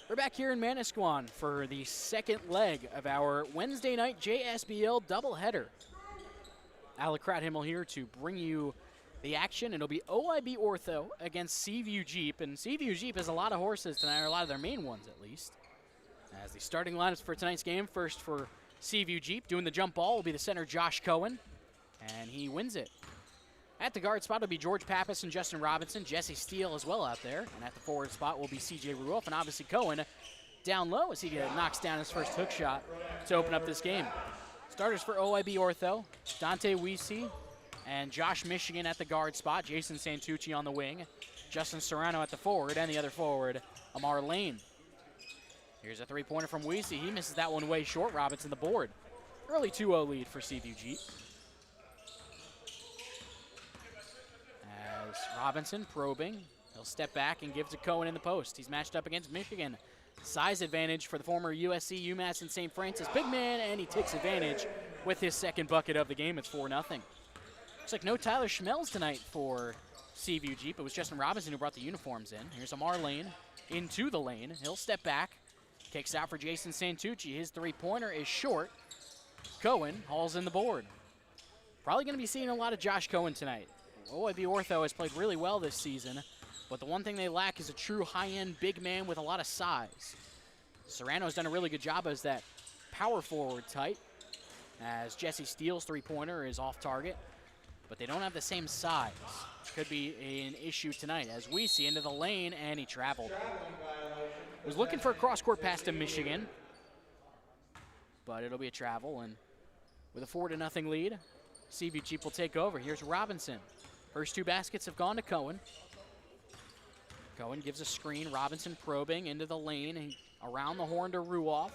We're back here in Manasquan for the second leg of our Wednesday night JSBL doubleheader. Alec Krathimmel here to bring you the action. It'll be OIB Ortho against Seaview Jeep, and Seaview Jeep has a lot of horses tonight, or a lot of their main ones at least. As the starting lineups for tonight's game, first for Seaview Jeep, doing the jump ball will be the center Josh Cohen, and he wins it. At the guard spot will be George Pappas and Justin Robinson, Jesse Steele as well out there. And at the forward spot will be CJ Ruoff and obviously Cohen down low as he knocks down his first hook shot to open up this game. Starters for OIB Ortho, Dante Weesey and Josh Michigan at the guard spot, Jason Santucci on the wing, Justin Serrano at the forward, and the other forward, Amar Lane. Here's a three-pointer from Weesey. He misses that one way short. Robinson the board. Early 2-0 lead for Seaview Jeep. As Robinson probing, he'll step back and give to Cohen in the post. He's matched up against Michigan. Size advantage for the former USC, UMass, and St. Francis big man, and he takes advantage with his second bucket of the game. It's 4-0. Looks like no Tyler Schmelz tonight for Seaview Jeep. It was Justin Robinson who brought the uniforms in. Here's Amar Lane into the lane. He'll step back, kicks out for Jason Santucci. His three-pointer is short. Cohen hauls in the board. Probably going to be seeing a lot of Josh Cohen tonight. OIB Ortho has played really well this season, but the one thing they lack is a true high-end big man with a lot of size. Serrano's done a really good job as that power forward type, as Jesse Steele's three-pointer is off target, but they don't have the same size. Could be an issue tonight as we see into the lane, and he traveled. Was looking for a cross-court pass to Michigan, but it'll be a travel, and with a 4-0 lead, Seaview Jeep will take over. Here's Robinson. First two baskets have gone to Cohen. Cohen gives a screen. Robinson probing into the lane and around the horn to Ruoff.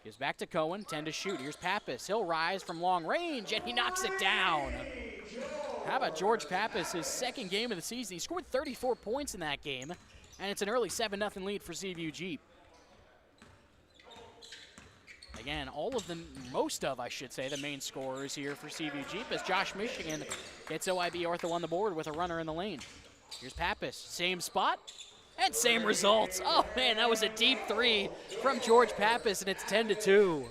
Gives back to Cohen, 10 to shoot. Here's Pappas. He'll rise from long range, and he knocks it down. How about George Pappas, his second game of the season? He scored 34 points in that game, and it's an early 7-0 lead for Seaview Jeep. Again, most of, the main scorers here for Seaview Jeep as Josh Michigan gets OIB Ortho on the board with a runner in the lane. Here's Pappas, same spot and same results. Oh man, that was a deep three from George Pappas, and it's 10-2.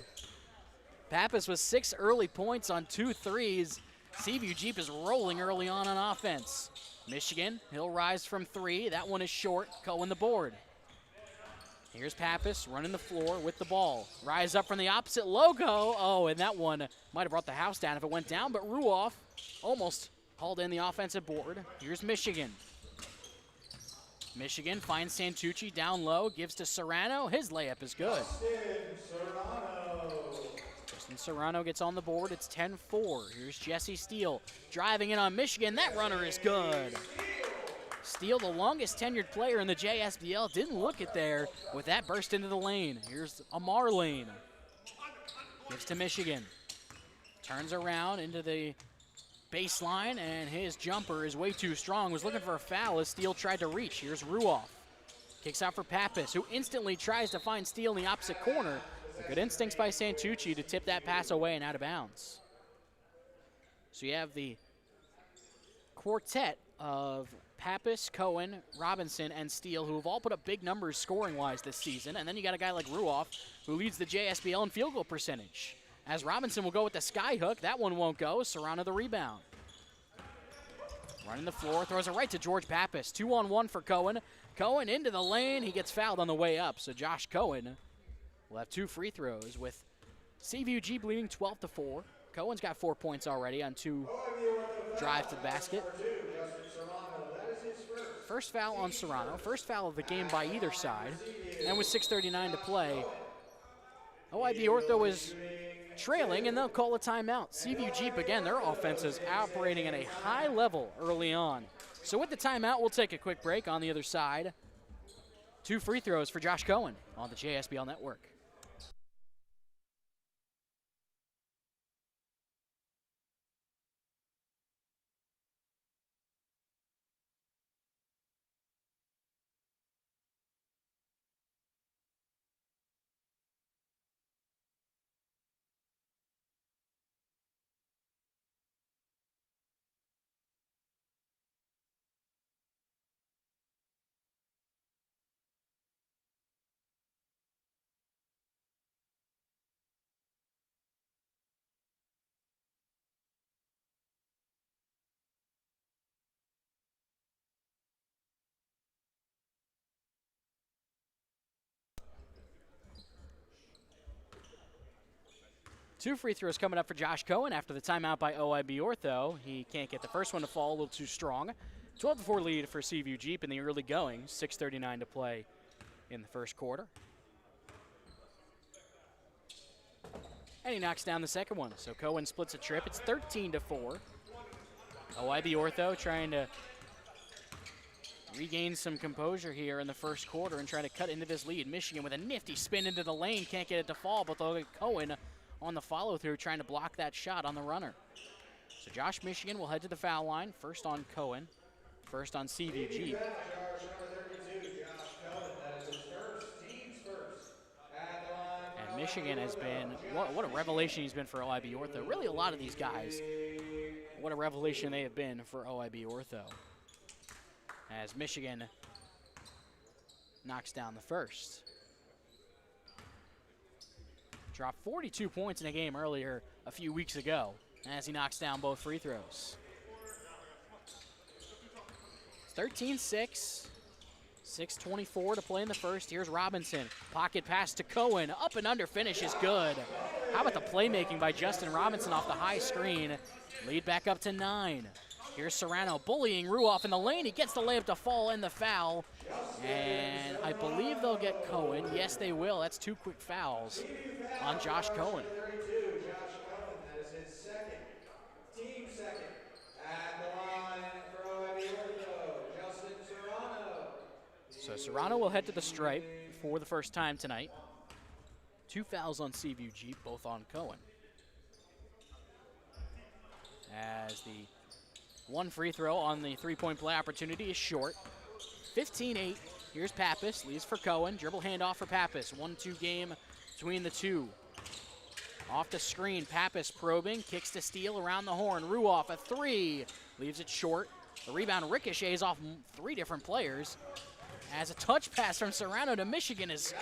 Pappas with 6 early points on 2 threes. Seaview Jeep is rolling early on offense. Michigan, he'll rise from 3. That one is short. Cohen the board. Here's Pappas running the floor with the ball. Rise up from the opposite logo. Oh, and that one might have brought the house down if it went down, but Ruoff almost hauled in the offensive board. Here's Michigan. Michigan finds Santucci down low, gives to Serrano. His layup is good. Justin Serrano gets on the board. It's 10-4. Here's Jesse Steele driving in on Michigan. That runner is good. Steele, the longest tenured player in the JSBL, didn't look it there with that burst into the lane. Here's Amar Lane. Gives to Michigan. Turns around into the baseline, and his jumper is way too strong. Was looking for a foul as Steele tried to reach. Here's Ruoff. Kicks out for Pappas, who instantly tries to find Steele in the opposite corner. But good instincts by Santucci to tip that pass away and out of bounds. So you have the quartet of Pappas, Cohen, Robinson, and Steele, who have all put up big numbers scoring-wise this season. And then you got a guy like Ruoff, who leads the JSBL in field goal percentage. As Robinson will go with the sky hook. That one won't go. Serrano the rebound. Running the floor, throws it right to George Pappas. 2-on-1 for Cohen. Cohen into the lane. He gets fouled on the way up. So Josh Cohen will have 2 free throws with Seaview Jeep leading 12-4. Cohen's got 4 points already on 2 drives to the basket. First foul on Serrano. First foul of the game by either side. And with 6:39 to play, OIB Ortho is trailing, and they'll call a timeout. Seaview Jeep, again, their offense is operating at a high level early on. So with the timeout, we'll take a quick break. On the other side, 2 free throws for Josh Cohen on the JSBL Network. 2 free throws coming up for Josh Cohen after the timeout by OIB Ortho. He can't get the first one to fall, a little too strong. 12-4 lead for Seaview Jeep in the early going. 6:39 to play in the first quarter. And he knocks down the second one. So Cohen splits a trip. It's 13-4. OIB Ortho trying to regain some composure here in the first quarter and try to cut into this lead. Michigan with a nifty spin into the lane. Can't get it to fall, but they'll get Cohen on the follow-through trying to block that shot on the runner. So Josh Michigan will head to the foul line. First on Cohen, first on Seaview Jeep. And Michigan has been, what a revelation he's been for OIB Ortho. Really a lot of these guys, what a revelation they have been for OIB Ortho. As Michigan knocks down the first. Dropped 42 points in a game earlier a few weeks ago as he knocks down both free throws. 13-6, 6:24 to play in the first. Here's Robinson, pocket pass to Cohen, up and under finish is good. How about the playmaking by Justin Robinson off the high screen? Lead back up to 9. Here's Serrano bullying Ruoff in the lane. He gets the layup to fall and the foul. And I believe they'll get Cohen. Yes, they will. That's 2 quick fouls on Josh Cohen. That is his second, team second. At the line for OIB Ortho, Justin Serrano. So Serrano will head to the stripe for the first time tonight. 2 fouls on Seaview Jeep, both on Cohen. As the 1 free throw on the 3-point play opportunity is short. 15-8. Here's Pappas. Leaves for Cohen. Dribble handoff for Pappas. 1-2 game between the two. Off the screen. Pappas probing. Kicks to steal around the horn. Ruoff a 3. Leaves it short. The rebound ricochets off 3 different players. As a touch pass from Serrano to Michigan is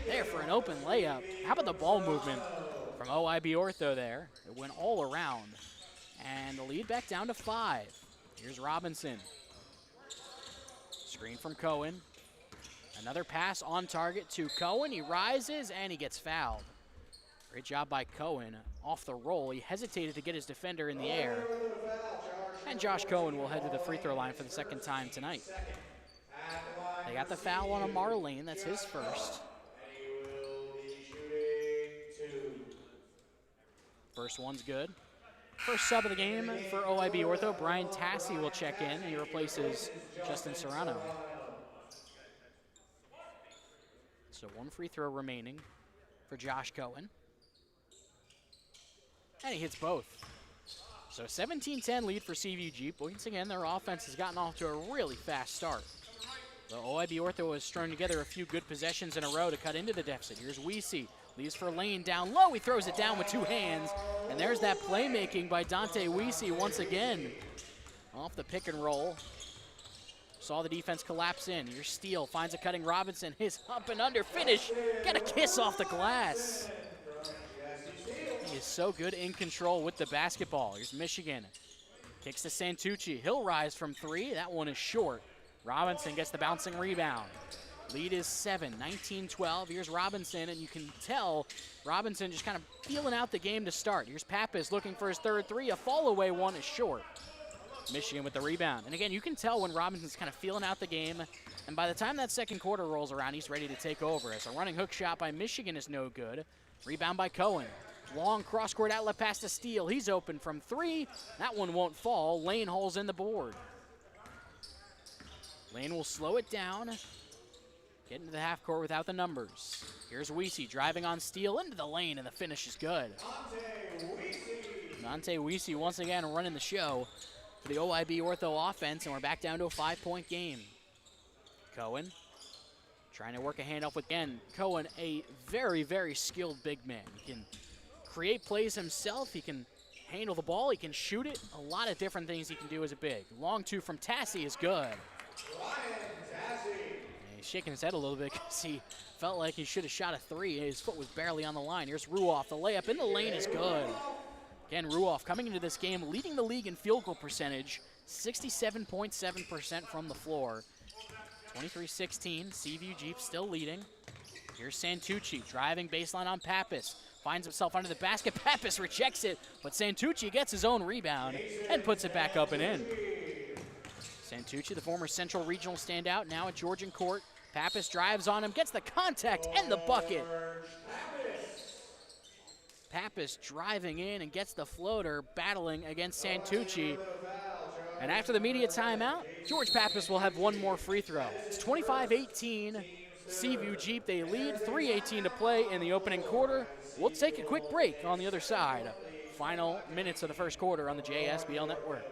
there for an open layup. How about the ball movement from OIB Ortho there? It went all around. And the lead back down to 5. Here's Robinson. Screen from Cohen. Another pass on target to Cohen. He rises and he gets fouled. Great job by Cohen off the roll. He hesitated to get his defender in the air. And Josh Cohen will head to the free throw line for the second time tonight. They got the foul on Amar Lane. That's his first. First one's good. First sub of the game for OIB Ortho, Brian Tassi will check in. He replaces Justin Serrano. So 1 free throw remaining for Josh Cohen. And he hits both. So 17-10 lead for Seaview Jeep. Once again, their offense has gotten off to a really fast start. The OIB Ortho has strung together a few good possessions in a row to cut into the deficit. Here's Weesey. Leaves for Lane down low. He throws it down with 2 hands. And there's that playmaking by Dante Weesey once again. Off the pick and roll. Saw the defense collapse in. Here's Steele. Finds a cutting Robinson. His up and under finish. Get a kiss off the glass. He is so good in control with the basketball. Here's Michigan. Kicks to Santucci. He'll rise from 3. That one is short. Robinson gets the bouncing rebound. Lead is 7, 19-12. Here's Robinson, and you can tell Robinson just kind of feeling out the game to start. Here's Pappas looking for his third 3. A fall away one is short. Michigan with the rebound. And again, you can tell when Robinson's kind of feeling out the game, and by the time that second quarter rolls around, he's ready to take over. As a running hook shot by Michigan is no good. Rebound by Cohen. Long cross-court outlet pass to Steele. He's open from 3. That one won't fall. Lane hauls in the board. Lane will slow it down. Get into the half court without the numbers. Here's Weesey driving on Steele into the lane, and the finish is good. Dante Weesey once again running the show for the OIB Ortho offense, and we're back down to a 5-point game. Cohen trying to work a handoff with, again, Cohen, a very, very skilled big man. He can create plays himself. He can handle the ball. He can shoot it. A lot of different things he can do as a big. Long 2 from Tassi is good. He's shaking his head a little bit because he felt like he should have shot a 3. His foot was barely on the line. Here's Ruoff. The layup in the lane is good. Again, Ruoff coming into this game, leading the league in field goal percentage, 67.7% from the floor. 23-16, Seaview Jeep still leading. Here's Santucci driving baseline on Pappas. finds himself under the basket. Pappas rejects it, but Santucci gets his own rebound and puts it back up and in. Santucci, the former Central Regional standout, now at Georgian court. Pappas drives on him, gets the contact and the bucket. Pappas driving in and gets the floater, battling against Santucci. And after the media timeout, George Pappas will have one more free throw. It's 25-18, Seaview Jeep. They lead, 3:18 to play in the opening quarter. We'll take a quick break on the other side. Final minutes of the first quarter on the JSBL Network.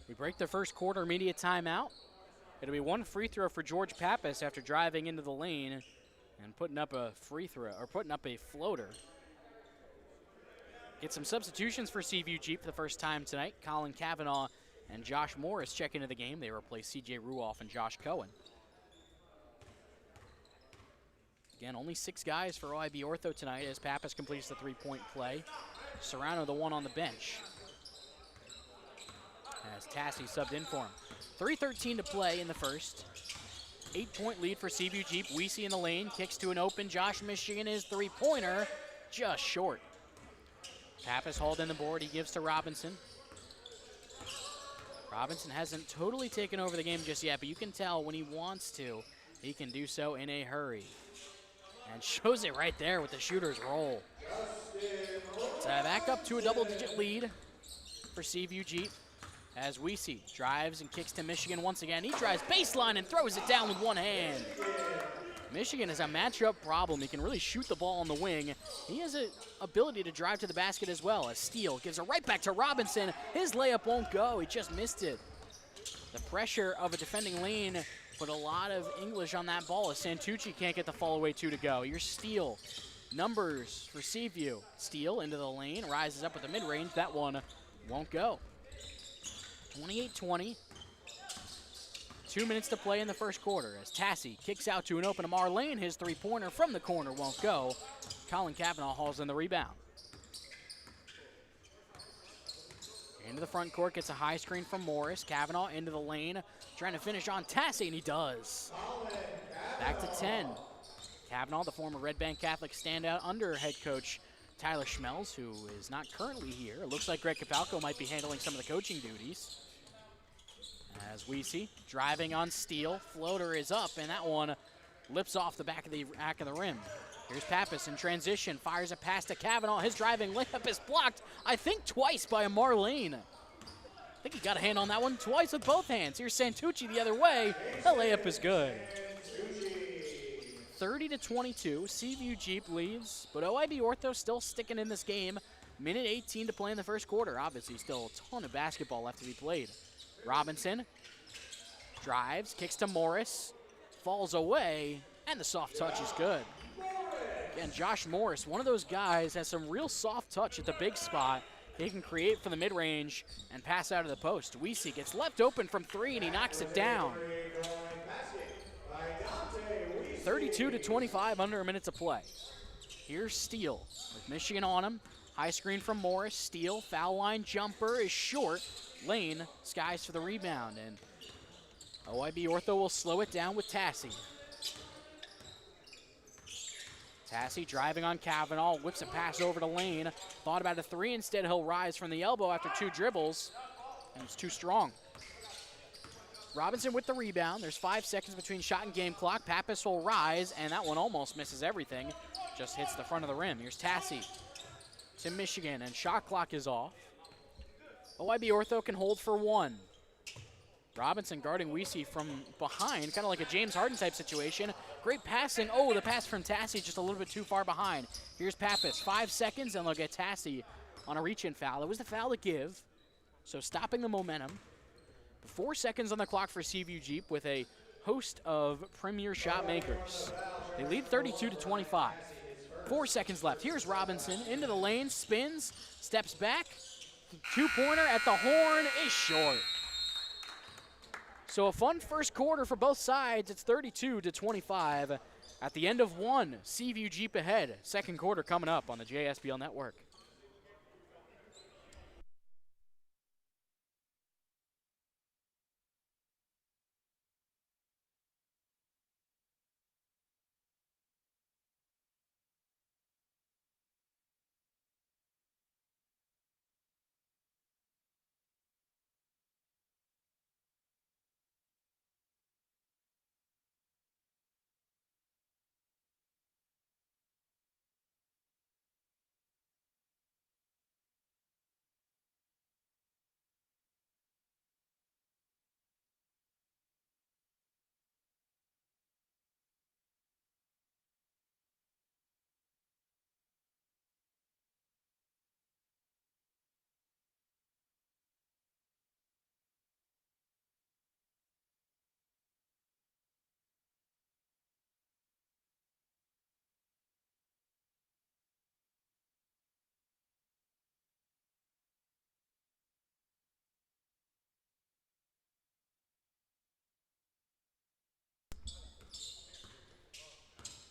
We break the first quarter media timeout. It'll be one free throw for George Pappas after driving into the lane and putting up a free throw, or putting up a floater. Get some substitutions for Seaview Jeep for the first time tonight. Colin Cavanaugh and Josh Morris check into the game. They replace C.J. Ruoff and Josh Cohen. Again, only 6 guys for OIB Ortho tonight as Pappas completes the three-point play. Serrano, the one on the bench, as Tassi subbed in for him. 3:13 to play in the first. 8-point lead for Seaview Jeep. Weesey in the lane, kicks to an open Josh Michigan. His three-pointer just short. Pappas hauled in the board. He gives to Robinson. Robinson hasn't totally taken over the game just yet, but you can tell when he wants to, he can do so in a hurry. And shows it right there with the shooter's roll. So back up to a double-digit lead for Seaview Jeep as Weesey drives and kicks to Michigan once again. He drives baseline and throws it down with one hand. Michigan is a matchup problem. He can really shoot the ball on the wing. He has an ability to drive to the basket as well, as Steele gives it right back to Robinson. His layup won't go. He just missed it. The pressure of a defending lane put a lot of English on that ball as Santucci can't get the fall-away two to go. Here's Steele. Numbers for Seaview. Steele into the lane, rises up with the mid-range. That one won't go. 28-20. 2 minutes to play in the first quarter as Tassi kicks out to an open Amar Lane. His three-pointer from the corner won't go. Colin Cavanaugh hauls in the rebound. Into the front court, gets a high screen from Morris. Cavanaugh into the lane, trying to finish on Tassi, and he does. Back to 10. Cavanaugh, the former Red Bank Catholic standout under head coach Tyler Schmelz, who is not currently here. It looks like Greg Capalco might be handling some of the coaching duties. As Weesey driving on Steele, floater is up, and that one lips off the back of the rim. Here's Pappas in transition, fires a pass to Cavanaugh. His driving layup is blocked, I think twice by Amar Lane. I think he got a hand on that one twice with both hands. Here's Santucci the other way. The layup is good. 30-22, Seaview Jeep leads, but OIB Ortho still sticking in this game. Minute 18 to play in the first quarter. Obviously still a ton of basketball left to be played. Robinson drives, kicks to Morris, falls away, and the soft touch is good. Again, Josh Morris, one of those guys, has some real soft touch at the big spot. He can create from the mid-range and pass out of the post. Weesey gets left open from three, and he knocks it down. 32-25, under a minute to play. Here's Steele with Michigan on him. High screen from Morris. Steele, foul line jumper is short. Lane skies for the rebound, and OIB Ortho will slow it down with Tassi. Tassi driving on Cavanaugh, whips a pass over to Lane. Thought about a three, instead he'll rise from the elbow after 2 dribbles, and it's too strong. Robinson with the rebound. There's 5 seconds between shot and game clock. Pappas will rise, and that one almost misses everything. just hits the front of the rim. Here's Tassie to Michigan, and shot clock is off. OIB Ortho can hold for 1. Robinson guarding Weesey from behind, kind of like a James Harden type situation. Great passing. Oh, the pass from Tassie just a little bit too far behind. Here's Pappas, 5 seconds, and they'll get Tassie on a reach-in foul. It was the foul to give, so stopping the momentum. 4 seconds on the clock for Seaview Jeep with a host of premier shot makers. They lead 32-25. 4 seconds left. Here's Robinson into the lane, spins, steps back. 2-pointer at the horn is short. So a fun first quarter for both sides. It's 32-25. At the end of 1, Seaview Jeep ahead. Second quarter coming up on the JSBL Network.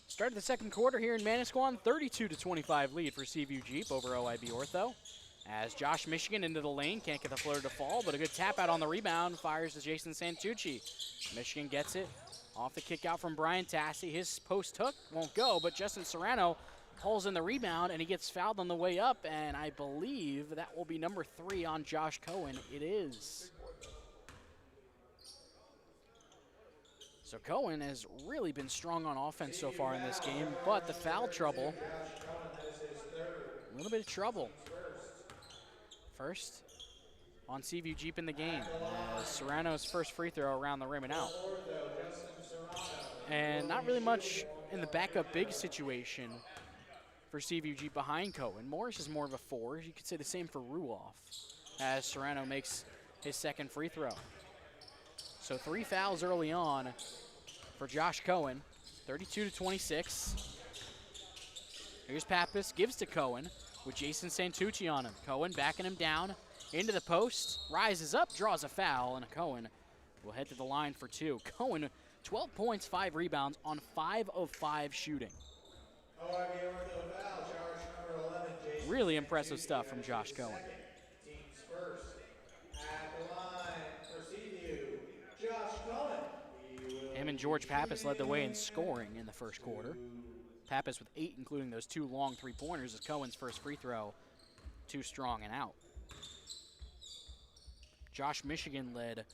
Started the second quarter here in Manasquan, 32-25 lead for Seaview Jeep over OIB Ortho. As Josh Michigan into the lane, can't get the floater to fall, but a good tap out on the rebound, fires to Jason Santucci. Michigan gets it off the kick out from Brian Tassie. His post hook won't go, but Justin Serrano pulls in the rebound, and he gets fouled on the way up, and I believe that will be number 3 on Josh Cohen. It is. So Cohen has really been strong on offense so far in this game, but the foul trouble, a little bit of trouble. First on Seaview Jeep in the game. Serrano's first free throw around the rim and out. And not really much in the backup big situation for Seaview Jeep behind Cohen. Morris is more of a 4. You could say the same for Ruoff as Serrano makes his second free throw. So 3 fouls early on for Josh Cohen, 32-26. Here's Pappas, gives to Cohen with Jason Santucci on him. Cohen backing him down into the post, rises up, draws a foul, and Cohen will head to the line for 2. Cohen, 12 points, 5 rebounds on 5 of 5 shooting. Really impressive stuff from Josh Cohen. Him and George Pappas led the way in scoring in the first quarter. Pappas with 8, including those 2 long 3-pointers, as Cohen's first free throw, too strong and out. Josh Michigan led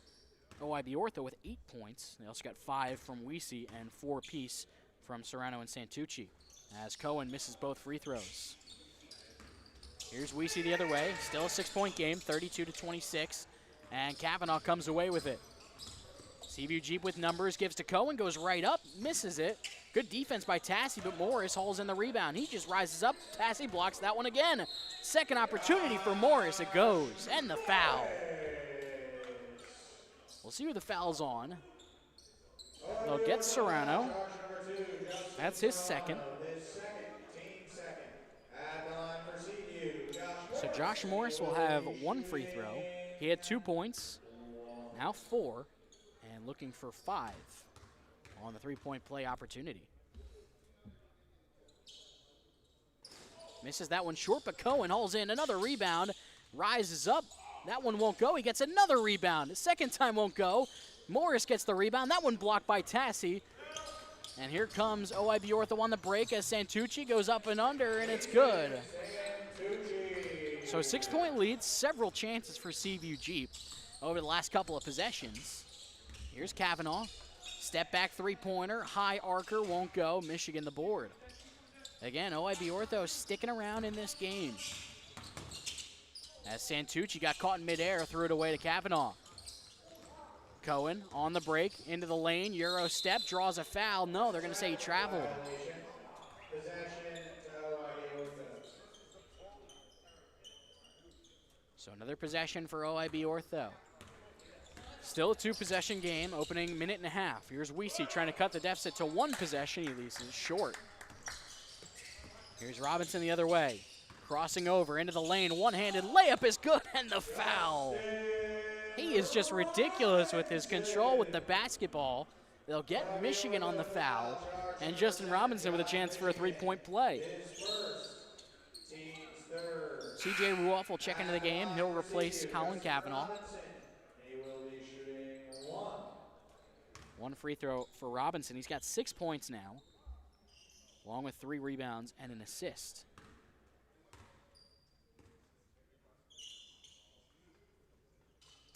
OIB Ortho with 8 points. They also got 5 from Weesey and 4 apiece from Serrano and Santucci, as Cohen misses both free throws. Here's Weesey the other way. Still a 6-point game, 32-26, and Kavanaugh comes away with it. Seaview Jeep with numbers, gives to Cohen, goes right up, misses it. Good defense by Tassie, but Morris hauls in the rebound. He just rises up. Tassie blocks that one again. Second opportunity for Morris. It goes, and the foul. We'll see who the foul's on. They'll get Serrano. That's his second. So Josh Morris will have 1 free throw. He had 2 points, now 4. And looking for 5 on the 3-point play opportunity. Misses that one short, but Cohen hauls in another rebound, rises up. That one won't go. He gets another rebound. The second time won't go. Morris gets the rebound. That one blocked by Tassie. And here comes OIB Ortho on the break as Santucci goes up and under, and it's good. So 6-point lead, several chances for Seaview Jeep over the last couple of possessions. Here's Kavanaugh. Step back 3-pointer. High arcer won't go. Michigan the board. Again, OIB Ortho sticking around in this game. As Santucci got caught in midair, threw it away to Kavanaugh. Cohen on the break, into the lane, Euro step, draws a foul. No, they're going to say he traveled. Possession to OIB Ortho. So another possession for OIB Ortho. Still a two-possession game, opening minute and a half. Here's Weesey trying to cut the deficit to one possession. He leaves it short. Here's Robinson the other way. Crossing over into the lane, one-handed layup is good, and the foul. He is just ridiculous with his control with the basketball. They'll get Michigan on the foul, and Justin Robinson with a chance for a three-point play. CJ Ruoff will check into the game. He'll replace Colin Kavanaugh. He will be shooting one. One free throw for Robinson. He's got 6 points now, along with 3 rebounds and an assist.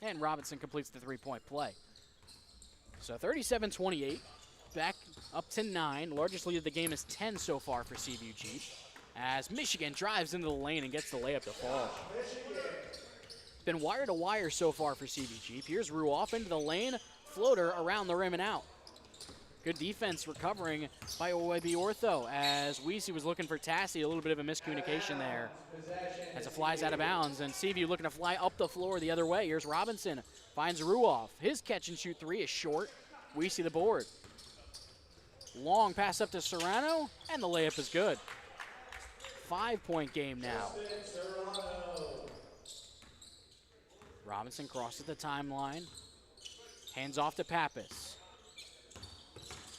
And Robinson completes the three-point play. So 37-28, back up to 9. Largest lead of the game is 10 so far for CVG. As Michigan drives into the lane and gets the layup to fall. It's been wire to wire so far for CVG. Here's Ruoff into the lane, floater around the rim and out. Good defense recovering by OIB Ortho as Weesey was looking for Tassie. A little bit of a miscommunication there as it flies out of bounds. And CVU looking to fly up the floor the other way. Here's Robinson, finds Ruoff. His catch and shoot three is short. Weesey the board. Long pass up to Serrano, and the layup is good. 5-point game now. Robinson crosses the timeline. Hands off to Pappas.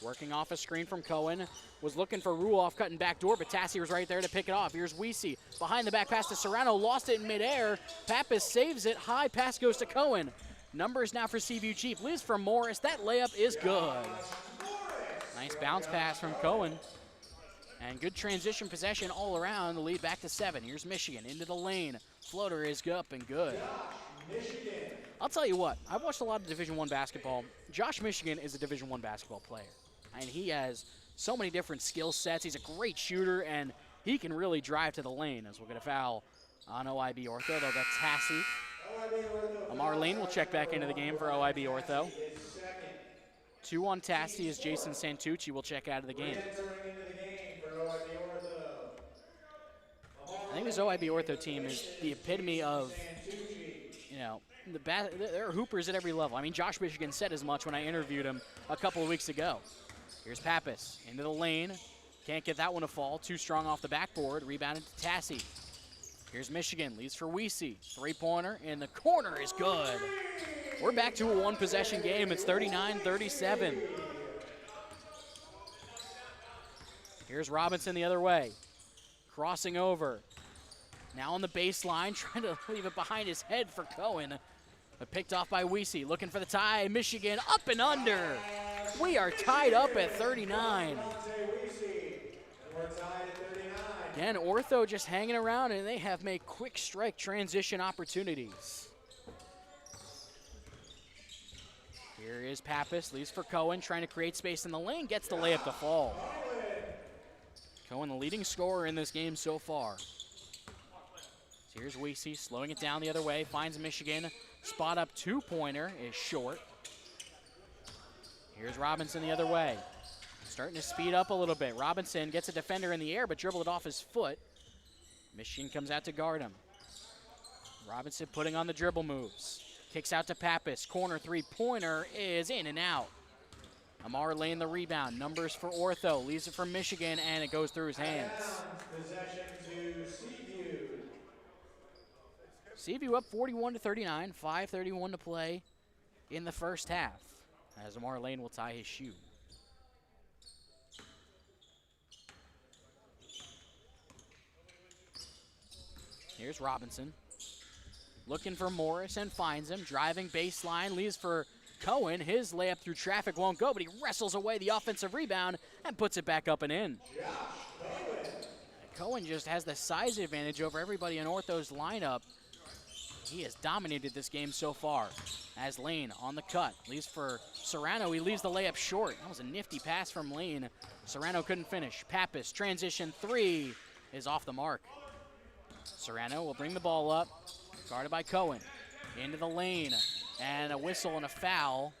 Working off a screen from Cohen. Was looking for Ruoff cutting back door, but Tassie was right there to pick it off. Here's Weesey. Behind the back pass to Serrano. Lost it in midair. Pappas saves it. High pass goes to Cohen. Numbers now for Seaview Chief. Leads from Morris. That layup is good. Nice bounce pass from Cohen. And good transition possession all around. The lead back to 7. Here's Michigan into the lane. Floater is up and good. I'll tell you what, I've watched a lot of Division I basketball. Josh Michigan is a Division I basketball player. And he has so many different skill sets. He's a great shooter, and he can really drive to the lane as we'll get a foul on OIB Ortho, though that's Tassie. Amar Lane will check back into the game for OIB Ortho. 2 on Tassie as Jason Santucci will check out of the game. I think this OIB Ortho team is the epitome of, you know, there are hoopers at every level. I mean, Josh Michigan said as much when I interviewed him a couple of weeks ago. Here's Pappas into the lane. Can't get that one to fall. Too strong off the backboard. Rebounded to Tassie. Here's Michigan. Leads for Weesey. Three-pointer in the corner is good. We're back to a one-possession game. It's 39-37. Here's Robinson the other way. Crossing over. Now on the baseline, trying to leave it behind his head for Cohen. But picked off by Weesey. Looking for the tie. Michigan up and under. We are tied up at 39. Again, Ortho just hanging around, and they have made quick strike transition opportunities. Here is Pappas, leaves for Cohen, trying to create space in the lane, gets the layup to fall. Cohen, the leading scorer in this game so far. So here's Weesey, slowing it down the other way, finds Michigan. Spot up two-pointer is short. Here's Robinson the other way. Starting to speed up a little bit. Robinson gets a defender in the air, but dribbled it off his foot. Michigan comes out to guard him. Robinson putting on the dribble moves. Kicks out to Pappas. Corner three-pointer is in and out. Amar Lane the rebound. Numbers for Ortho. Leaves it from Michigan, and it goes through his hands. Possession to Seaview. Seaview up 41-39. 5:31 to play in the first half, as Amar Lane will tie his shoe. Here's Robinson. Looking for Morris and finds him. Driving baseline, leaves for Cohen. His layup through traffic won't go, but he wrestles away the offensive rebound and puts it back up and in. Cohen just has the size advantage over everybody in Ortho's lineup. he has dominated this game so far. As Lane on the cut, leaves for Serrano. He leaves the layup short. That was a nifty pass from Lane. Serrano couldn't finish. Pappas, transition three is off the mark. Serrano will bring the ball up, guarded by Cohen. Into the lane, and a whistle and a foul.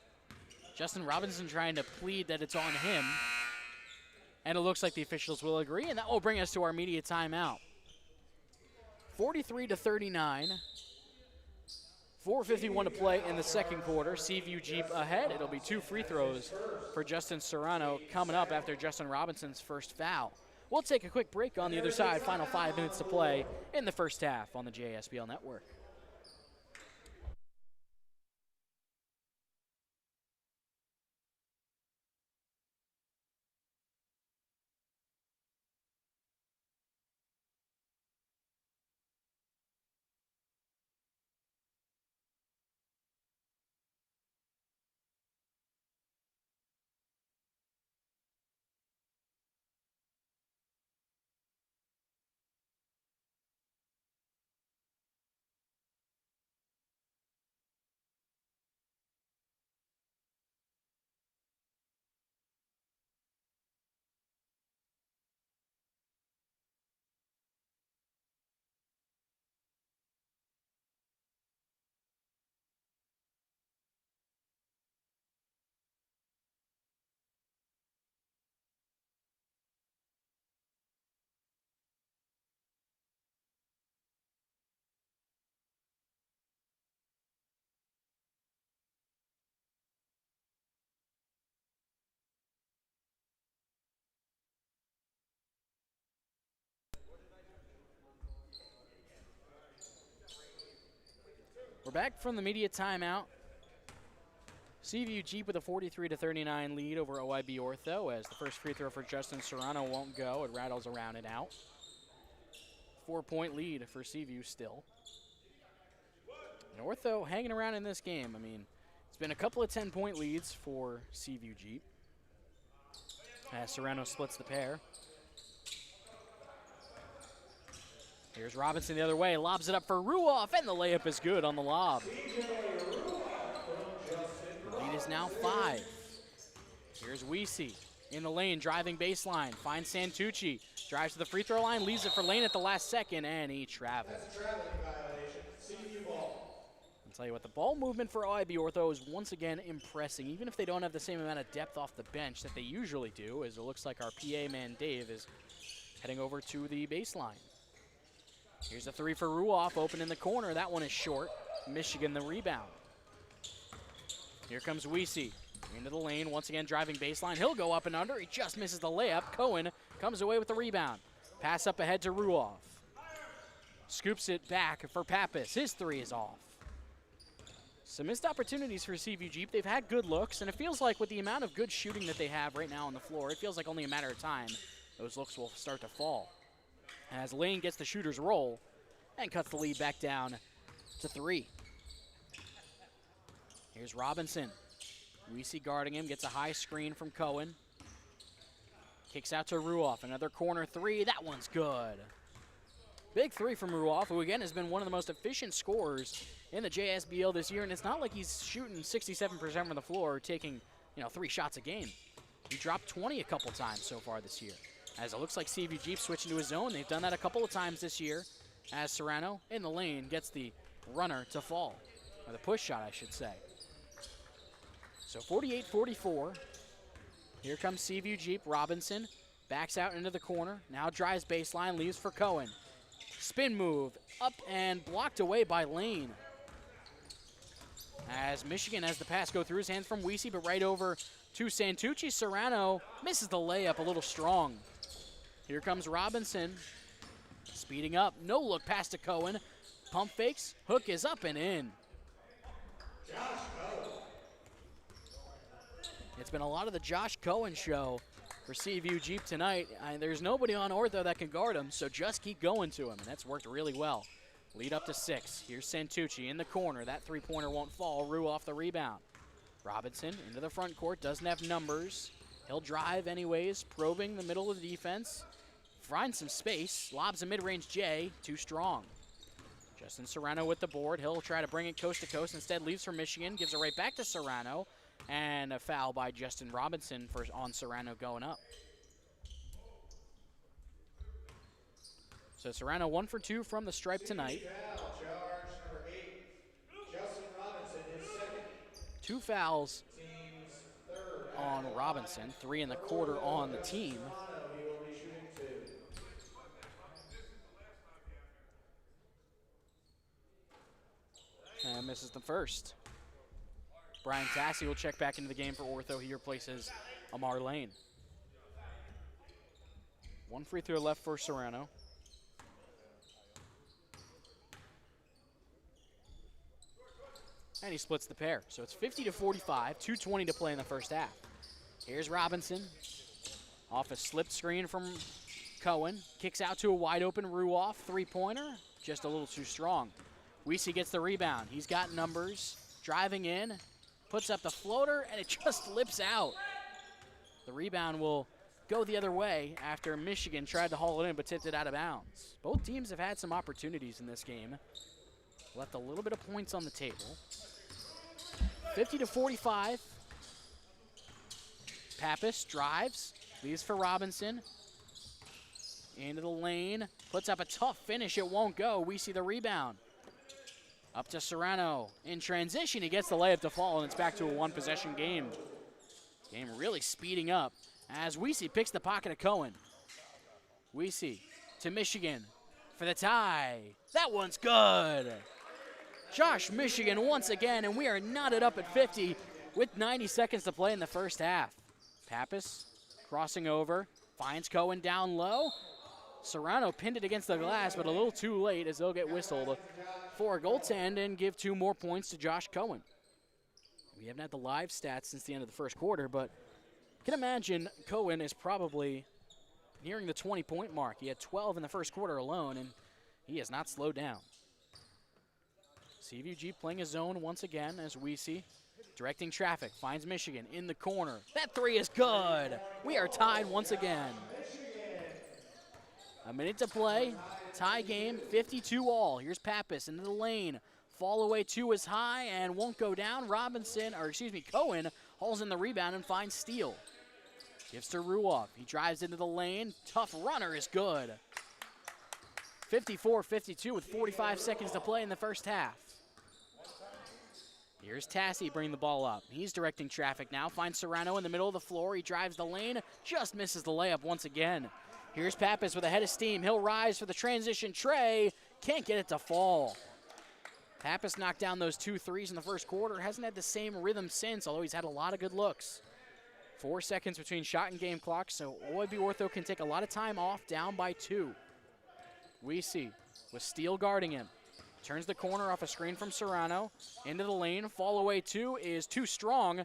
Justin Robinson trying to plead that it's on him. And it looks like the officials will agree, and that will bring us to our media timeout. 43-39. 4:51 to play in the second quarter. Seaview Jeep ahead. It'll be 2 free throws for Justin Serrano coming up after Justin Robinson's first foul. We'll take a quick break on the other side. Final 5 minutes to play in the first half on the JSBL Network. We're back from the media timeout. Seaview Jeep with a 43-39 lead over OIB Ortho, as the first free throw for Justin Serrano won't go. It rattles around and out. 4-point lead for Seaview still. And Ortho hanging around in this game. I mean, it's been a couple of 10-point leads for Seaview Jeep, as Serrano splits the pair. Here's Robinson the other way, lobs it up for Ruoff, and the layup is good on the lob. The lead is now 5. Here's Weesey in the lane, driving baseline, finds Santucci, drives to the free throw line, leaves it for Lane at the last second, and he traveled. That's a traveling violation. CU ball. I'll tell you what, the ball movement for OIB Ortho is once again impressing, even if they don't have the same amount of depth off the bench that they usually do, as it looks like our PA man Dave is heading over to the baseline. Here's a three for Ruoff, open in the corner. That one is short. Michigan the rebound. Here comes Weesey into the lane, once again driving baseline. He'll go up and under. He just misses the layup. Cohen comes away with the rebound. Pass up ahead to Ruoff. Scoops it back for Pappas. His three is off. Some missed opportunities for Seaview Jeep. They've had good looks, and it feels like with the amount of good shooting that they have right now on the floor, it feels like only a matter of time those looks will start to fall. As Lane gets the shooter's roll and cuts the lead back down to 3. Here's Robinson. Weesey guarding him, gets a high screen from Cohen. Kicks out to Ruoff, another corner three. That one's good. Big three from Ruoff, who again has been one of the most efficient scorers in the JSBL this year, and it's not like he's shooting 67% from the floor, taking 3 shots a game. He dropped 20 a couple times so far this year. As it looks like Seaview Jeep switching to his zone. They've done that a couple of times this year, as Serrano in the lane gets the runner to fall, or the push shot, I should say. So 48-44. Here comes Seaview Jeep. Robinson backs out into the corner. Now drives baseline, leaves for Cohen. Spin move, up and blocked away by Lane. As Michigan has the pass go through his hands from Weesey, but right over to Santucci. Serrano misses the layup a little strong. Here comes Robinson, speeding up. No look pass to Cohen. Pump fakes, hook is up and in. It's been a lot of the Josh Cohen show for Seaview Jeep tonight. There's nobody on Ortho that can guard him, so just keep going to him, and that's worked really well. Lead up to 6. Here's Santucci in the corner. That three-pointer won't fall. Ruoff the rebound. Robinson into the front court, doesn't have numbers. He'll drive anyways, probing the middle of the defense. Finds some space, lobs a mid-range J, too strong. Justin Serrano with the board. He'll try to bring it coast to coast. Instead, leaves for Michigan. Gives it right back to Serrano. And a foul by Justin Robinson on Serrano going up. So Serrano 1 for 2 from the stripe tonight. Foul, charge number 8. Justin Robinson, his second. 2 fouls Team's third. on Robinson. 3 in the quarter on the team. Serrano, he will be shooting 2. And misses the first. Brian Tassi will check back into the game for Ortho. He replaces Amar Lane. 1 free throw left for Serrano. And he splits the pair. So it's 50-45, 2:20 to play in the first half. Here's Robinson. Off a slip screen from Cohen. Kicks out to a wide open Ruoff. 3-pointer. Just a little too strong. Weesey gets the rebound. He's got numbers. Driving in. Puts up the floater, and it just lips out. The rebound will go the other way after Michigan tried to haul it in but tipped it out of bounds. Both teams have had some opportunities in this game. Left a little bit of points on the table. 50-45. Pappas drives, leaves for Robinson. Into the lane, puts up a tough finish, it won't go. We see the rebound. Up to Serrano. In transition, he gets the layup to fall, and it's back to a 1-possession game. Game really speeding up as Weesey picks the pocket of Cohen. Weesey to Michigan for the tie. That one's good. Josh Michigan once again, and we are knotted up at 50 with 90 seconds to play in the first half. Pappas crossing over, finds Cohen down low. Serrano pinned it against the glass, but a little too late as they'll get whistled for a goaltend and give 2 more points to Josh Cohen. We haven't had the live stats since the end of the first quarter, but I can imagine Cohen is probably nearing the 20-point mark. He had 12 in the first quarter alone, and he has not slowed down. CVG playing his zone once again as Weesey directing traffic, finds Michigan in the corner. That 3 is good. We are tied once again. A minute to play, tie game, 52 all. Here's Pappas into the lane. Fall away 2 is high and won't go down. Cohen hauls in the rebound and finds Steele. Gives to Ruoff. He drives into the lane. Tough runner is good. 54-52 with 45 seconds to play in the first half. Here's Tassi bringing the ball up. He's directing traffic now. Finds Serrano in the middle of the floor. He drives the lane. Just misses the layup once again. Here's Pappas with a head of steam. He'll rise for the transition tray. Can't get it to fall. Pappas knocked down those 2 threes in the first quarter. Hasn't had the same rhythm since, although he's had a lot of good looks. 4 seconds between shot and game clock, so OIB Ortho can take a lot of time off, down by 2. Weesey with Steele guarding him. Turns the corner off a screen from Serrano. Into the lane. Fall away 2 is too strong.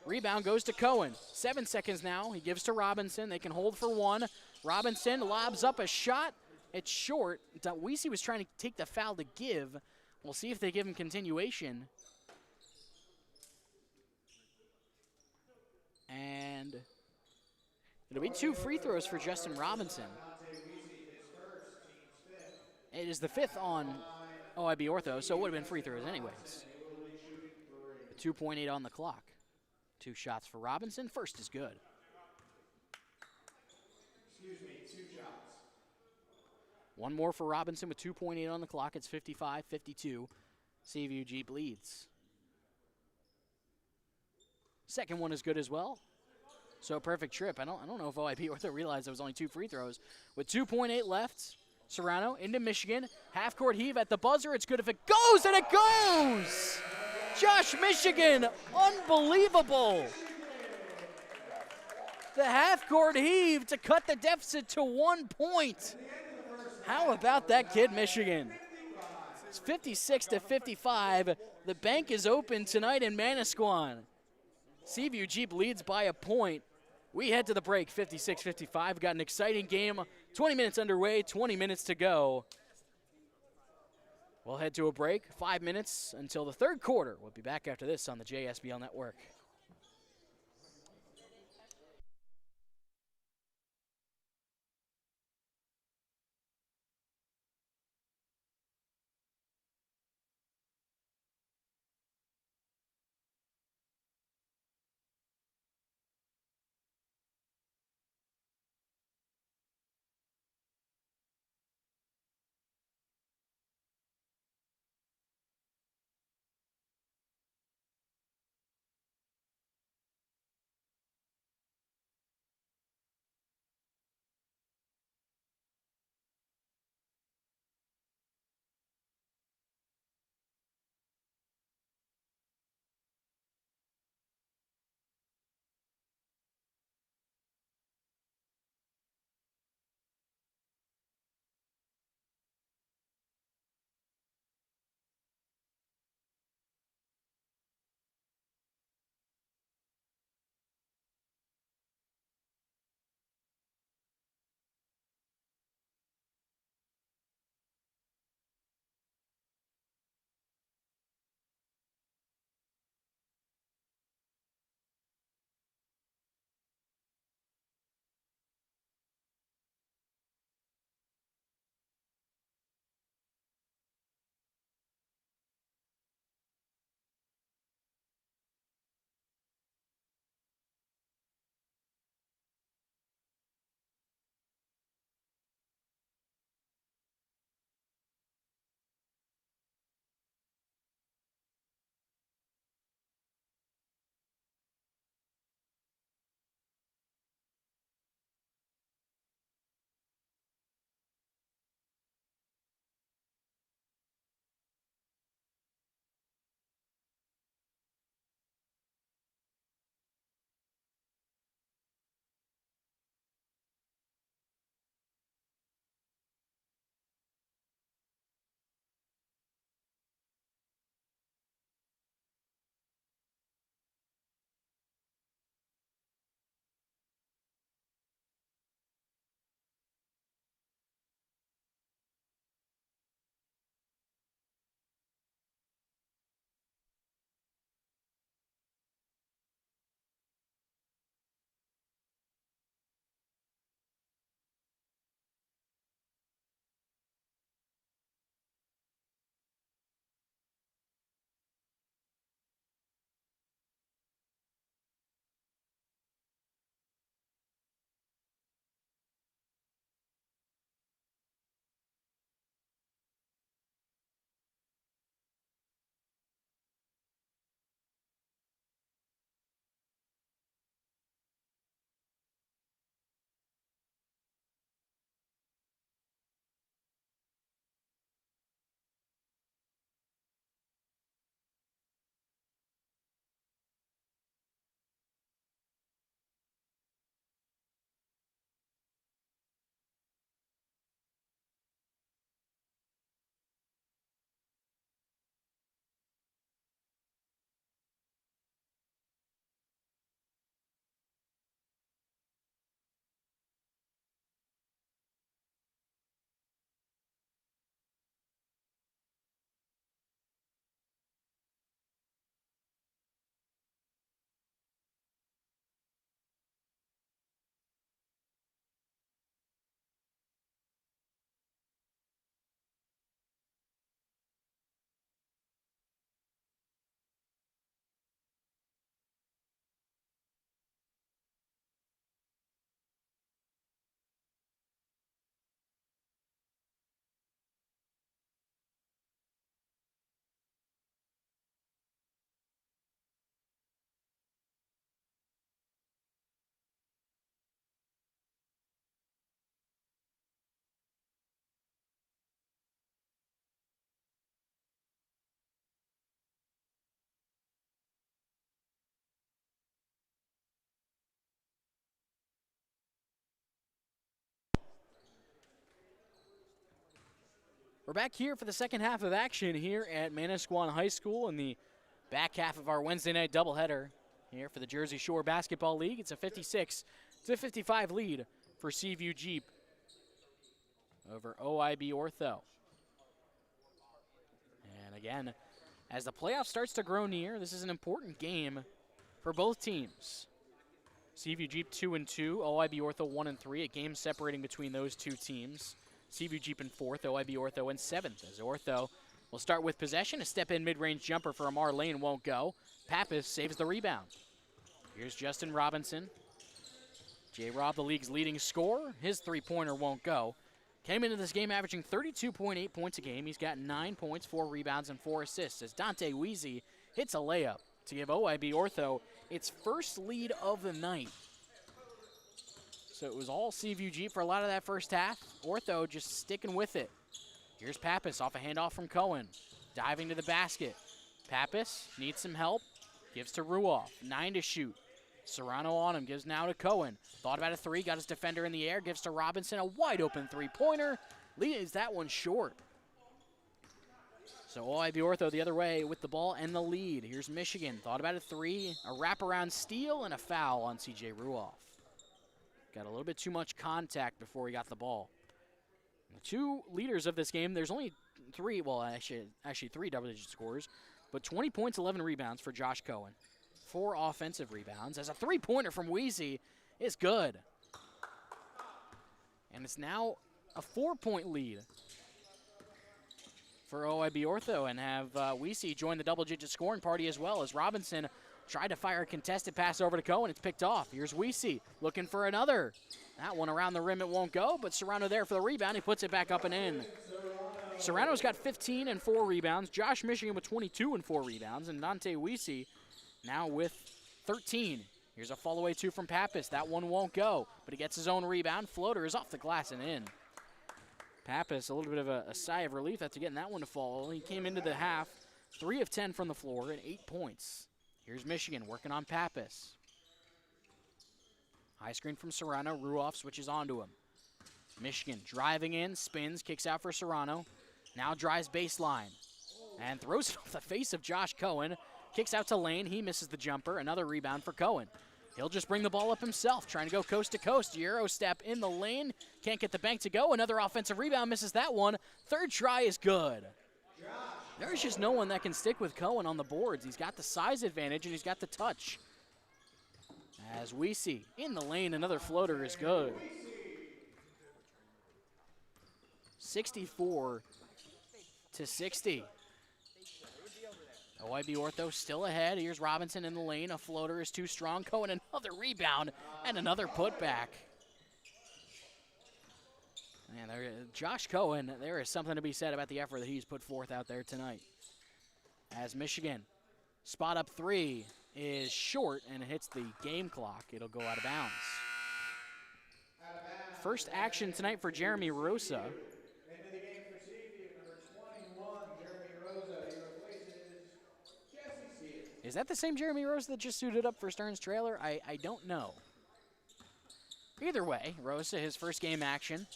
Rebound goes to Cohen. 7 seconds now. He gives to Robinson. They can hold for 1. Robinson lobs up a shot. It's short. Weesey was trying to take the foul to give. We'll see if they give him continuation. And it'll be 2 free throws for Justin Robinson. It is the 5th on OIB Ortho, so it would have been free throws anyways. 2.8 on the clock. 2 shots for Robinson. First is good. 2 shots. 1 more for Robinson with 2.8 on the clock. It's 55-52. CVG bleeds. Second one is good as well. So a perfect trip. I don't know if OIB Ortho realized there was only 2 free throws. With 2.8 left, Serrano into Michigan. Half-court heave at the buzzer. It's good if it goes, and it goes! Josh Michigan, unbelievable! The half-court heave to cut the deficit to 1 point. How about that kid, Michigan? It's 56-55. The bank is open tonight in Manasquan. CVG leads by a point. We head to the break, 56-55. Got an exciting game. 20 minutes underway, 20 minutes to go. We'll head to a break, 5 minutes until the third quarter. We'll be back after this on the JSBL Network. We're back here for the second half of action here at Manasquan High School in the back half of our Wednesday night doubleheader here for the Jersey Shore Basketball League. It's a 56-55 lead for Seaview Jeep over OIB Ortho. And again, as the playoff starts to grow near, this is an important game for both teams. Seaview Jeep 2-2, OIB Ortho 1-3, a game separating between those two teams. Seaview Jeep in 4th, OIB Ortho in 7th, as Ortho will start with possession. A step-in mid-range jumper for Amar Lane won't go. Pappas saves the rebound. Here's Justin Robinson. J-Rob, the league's leading scorer. His three-pointer won't go. Came into this game averaging 32.8 points a game. He's got 9 points, 4 rebounds, and 4 assists as Dante Weezy hits a layup to give OIB Ortho its first lead of the night. So it was all Seaview Jeep for a lot of that first half. Ortho just sticking with it. Here's Pappas off a handoff from Cohen. Diving to the basket. Pappas needs some help. Gives to Ruoff. 9 to shoot. Serrano on him. Gives now to Cohen. Thought about a 3. Got his defender in the air. Gives to Robinson. A wide open three-pointer. Leaves that one short. So OIB Ortho the other way with the ball and the lead. Here's Michigan. Thought about a 3. A wraparound steal and a foul on C.J. Ruoff. Got a little bit too much contact before he got the ball. The two leaders of this game, there's only 3, well, actually 3 double-digit scores, but 20 points, 11 rebounds for Josh Cohen. 4 offensive rebounds, as a three-pointer from Weezy is good. And it's now a 4-point lead for OIB Ortho, and have Weezy join the double-digit scoring party as well, as Robinson tried to fire a contested pass over to Cohen. It's picked off. Here's Weezy looking for another. That one around the rim, it won't go, but Serrano there for the rebound. He puts it back up and in. Serrano's got 15 and 4 rebounds. Josh Michigan with 22 and 4 rebounds. And Dante Weezy now with 13. Here's a fall away 2 from Pappas. That one won't go, but he gets his own rebound. Floater is off the glass and in. Pappas, a little bit of a sigh of relief after getting that one to fall. He came into the half 3 of 10 from the floor and 8 points. Here's Michigan working on Pappas. High screen from Serrano. Ruoff switches onto him. Michigan driving in, spins, kicks out for Serrano. Now drives baseline and throws it off the face of Josh Cohen. Kicks out to Lane. He misses the jumper. Another rebound for Cohen. He'll just bring the ball up himself, trying to go coast to coast. Euro step in the lane. Can't get the bank to go. Another offensive rebound. Misses that one. Third try is good. There's just no one that can stick with Cohen on the boards. He's got the size advantage and he's got the touch. As we see in the lane, another floater is good. 64-60. OIB Ortho still ahead. Here's Robinson in the lane. A floater is too strong. Cohen another rebound and another putback. Man, Josh Cohen, there is something to be said about the effort that he's put forth out there tonight. As Michigan, spot up 3 is short and it hits the game clock. It'll go out of bounds. First action tonight for Jeremy Rosa. Into the game for Seaview, number 21, Jeremy Rosa. He replaces Jesse Sears. Is that the same Jeremy Rosa that just suited up for Stern's trailer? I don't know. Either way, Rosa, his first game action.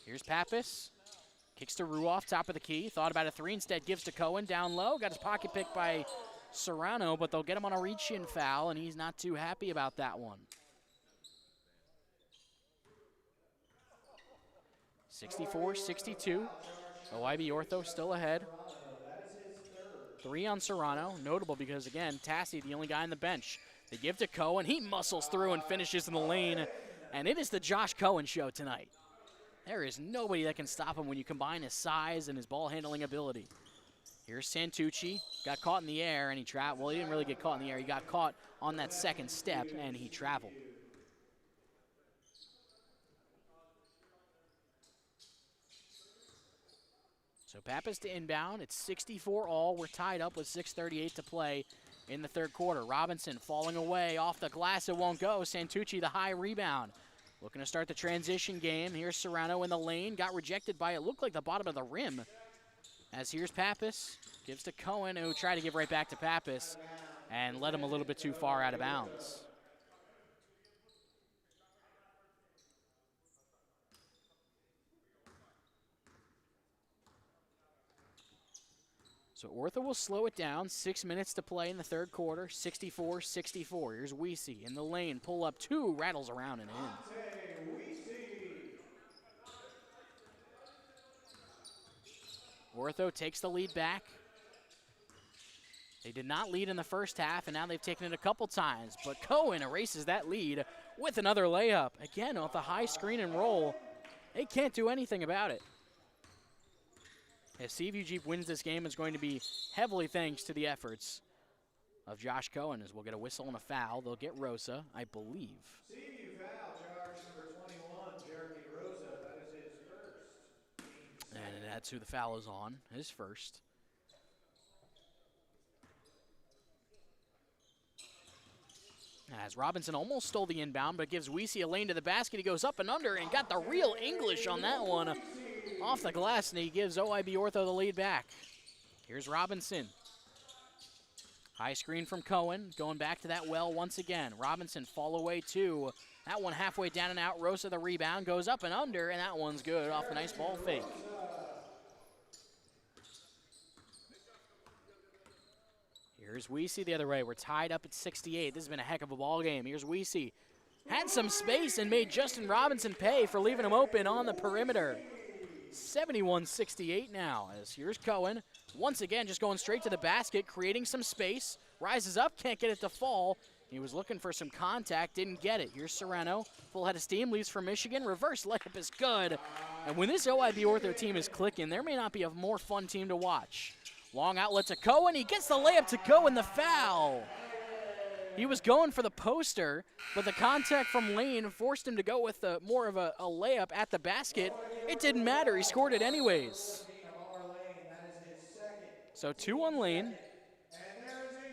Here's Pappas. Kicks to Ruoff, top of the key. Thought about a 3, instead gives to Cohen down low. Got his pocket picked by Serrano, but they'll get him on a reach-in foul, and he's not too happy about that one. 64-62. OIB Ortho still ahead. 3 on Serrano. Notable because, again, Tassi, the only guy on the bench. They give to Cohen. He muscles through and finishes in the lane, and it is the Josh Cohen show tonight. There is nobody that can stop him when you combine his size and his ball handling ability. Here's Santucci. Got caught in the air and he traveled. Well, he didn't really get caught in the air. He got caught on that second step and he traveled. So Pappas to inbound. It's 64 all. We're tied up with 6:38 to play in the third quarter. Robinson falling away off the glass. It won't go. Santucci the high rebound. Looking to start the transition game. Here's Serrano in the lane. Got rejected by it. Looked like the bottom of the rim. As here's Pappas. Gives to Cohen, who tried to give right back to Pappas and led him a little bit too far out of bounds. So Ortho will slow it down. 6 minutes to play in the third quarter. 64-64. Here's Weesey in the lane. Pull up two. Rattles around and in. Ortho takes the lead back. They did not lead in the first half, and now they've taken it a couple times. But Cohen erases that lead with another layup. Again, off the high screen and roll. They can't do anything about it. If Seaview Jeep wins this game, it's going to be heavily thanks to the efforts of Josh Cohen, as we'll get a whistle and a foul. They'll get Rosa, I believe. Seaview foul, charge number 21, Jeremy Rosa. That is his first. And that's who the foul is on, his first. As Robinson almost stole the inbound, but gives Weesey a lane to the basket. He goes up and under and got the real English on that one. Off the glass, and he gives OIB Ortho the lead back. Here's Robinson. High screen from Cohen, going back to that well once again. Robinson fall away two. That one halfway down and out. Rosa the rebound, goes up and under, and that one's good off the nice ball fake. Here's Weesey the other way. We're tied up at 68. This has been a heck of a ball game. Here's Weesey. Had some space and made Justin Robinson pay for leaving him open on the perimeter. 71-68 now, as here's Cohen. Once again, just going straight to the basket, creating some space. Rises up, can't get it to fall. He was looking for some contact, didn't get it. Here's Serrano, full head of steam, leaves for Michigan. Reverse layup is good. And when this OIB Ortho team is clicking, there may not be a more fun team to watch. Long outlet to Cohen, he gets the layup to go in the foul. He was going for the poster, but the contact from Lane forced him to go with more of a layup at the basket. It didn't matter, he scored it anyways. So 2 on Lane,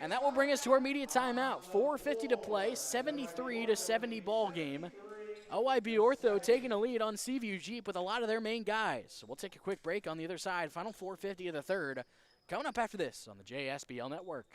and that will bring us to our media timeout. 4:50 to play, 73-70 ball game. OIB Ortho taking a lead on Seaview Jeep with a lot of their main guys. So we'll take a quick break on the other side. Final 4:50 of the third. Coming up after this on the JSBL Network.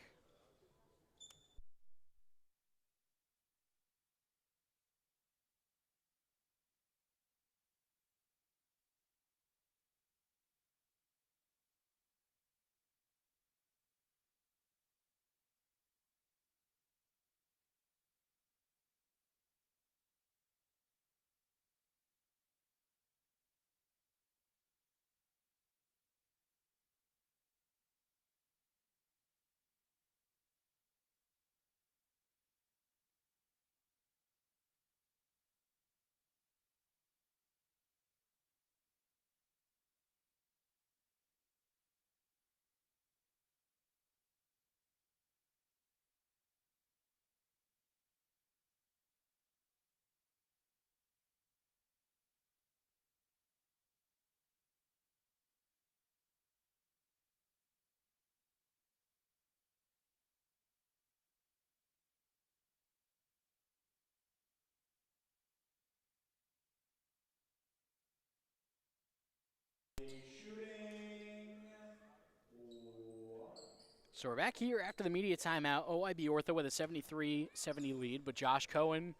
So we're back here after the media timeout. OIB Ortho with a 73-70 lead, but Josh Cohen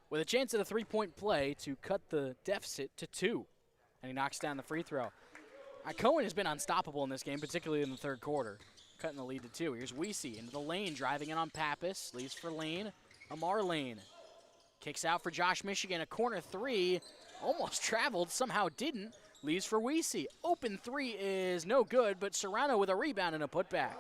with a chance at a three-point play to cut the deficit to 2. And he knocks down the free throw. Cohen has been unstoppable in this game, particularly in the third quarter, cutting the lead to 2. Here's Weesey into the lane, driving in on Pappas, leaves for Lane. Amar Lane kicks out for Josh Michigan, a corner 3, almost traveled, somehow didn't, leaves for Weesey. Open 3 is no good, but Serrano with a rebound and a putback.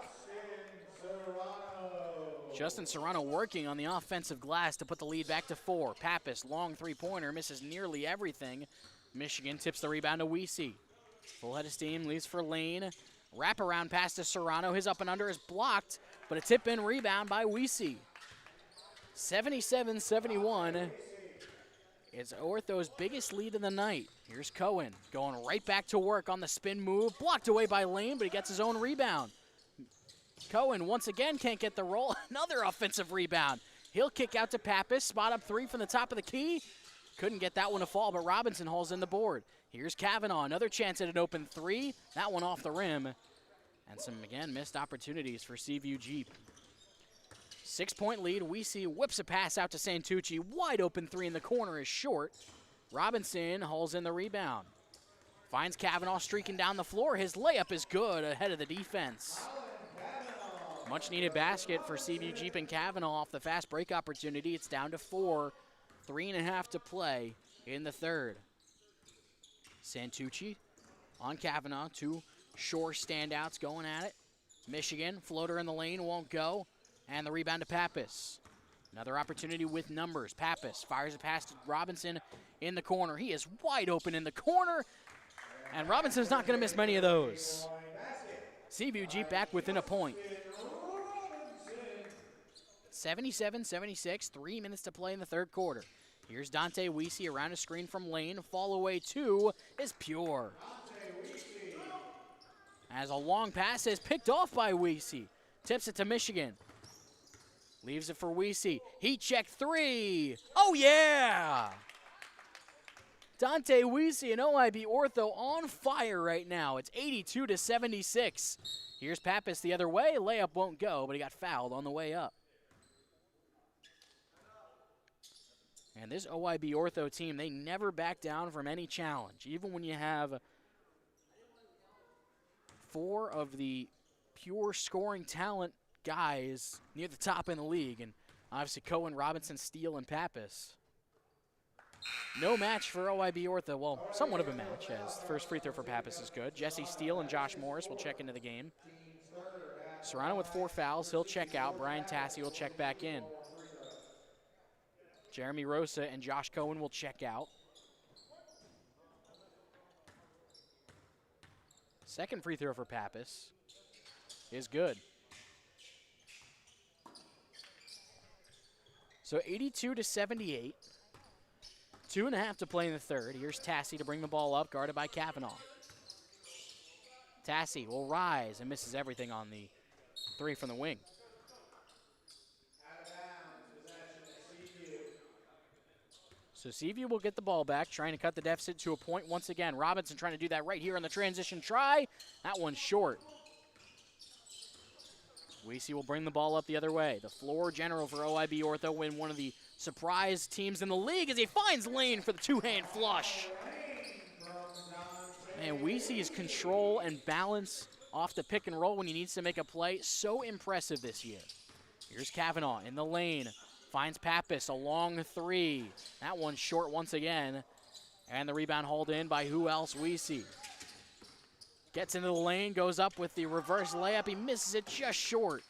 Justin Serrano working on the offensive glass to put the lead back to 4. Pappas, long three-pointer, misses nearly everything. Michigan tips the rebound to Weesey. Full head of steam, leaves for Lane. Wraparound pass to Serrano. His up and under is blocked, but a tip-in rebound by Weesey. 77-71. It's Ortho's biggest lead of the night. Here's Cohen going right back to work on the spin move. Blocked away by Lane, but he gets his own rebound. Cohen once again can't get the roll. Another offensive rebound. He'll kick out to Pappas. Spot up 3 from the top of the key. Couldn't get that one to fall, but Robinson hauls in the board. Here's Kavanaugh. Another chance at an open 3. That one off the rim. And some, again, missed opportunities for Seaview Jeep. 6-point lead. Weesey whips a pass out to Santucci. Wide open 3 in the corner is short. Robinson hauls in the rebound. Finds Kavanaugh streaking down the floor. His layup is good ahead of the defense. Much needed basket for Seaview Jeep and Kavanaugh off the fast break opportunity. It's down to 4, 3.5 to play in the third. Santucci on Kavanaugh, 2 Shore standouts going at it. Michigan, floater in the lane, won't go. And the rebound to Pappas. Another opportunity with numbers. Pappas fires a pass to Robinson in the corner. He is wide open in the corner. And Robinson's not going to miss many of those. Seaview Jeep back within a point. 77-76, 3 minutes to play in the third quarter. Here's Dante Weesey around a screen from Lane. Fall away 2 is Pure. As a long pass is picked off by Weesey. Tips it to Michigan. Leaves it for Weesey. Heat check 3. Oh, yeah! Dante Weesey and OIB Ortho on fire right now. It's 82-76. Here's Pappas the other way. Layup won't go, but he got fouled on the way up. And this OIB Ortho team, they never back down from any challenge. Even when you have 4 of the pure scoring talent guys near the top in the league. And obviously Cohen, Robinson, Steele, and Pappas. No match for OIB Ortho. Well, somewhat of a match, as the first free throw for Pappas is good. Jesse Steele and Josh Morris will check into the game. Serrano with 4 fouls. He'll check out. Brian Tassi will check back in. Jeremy Rosa and Josh Cohen will check out. Second free throw for Pappas is good. So 82-78. 2.5 to play in the third. Here's Tassi to bring the ball up, guarded by Kavanaugh. Tassi will rise and misses everything on the 3 from the wing. So Seaview will get the ball back, trying to cut the deficit to a point once again. Robinson trying to do that right here on the transition try. That one's short. Weesey will bring the ball up the other way. The floor general for OIB Ortho win one of the surprise teams in the league as he finds Lane for the 2-hand flush. Man, Weesey's control and balance off the pick and roll when he needs to make a play, so impressive this year. Here's Kavanaugh in the lane. Finds Pappas, a long 3. That one's short once again. And the rebound hauled in by who else? Weesey. Gets into the lane, goes up with the reverse layup. He misses it just short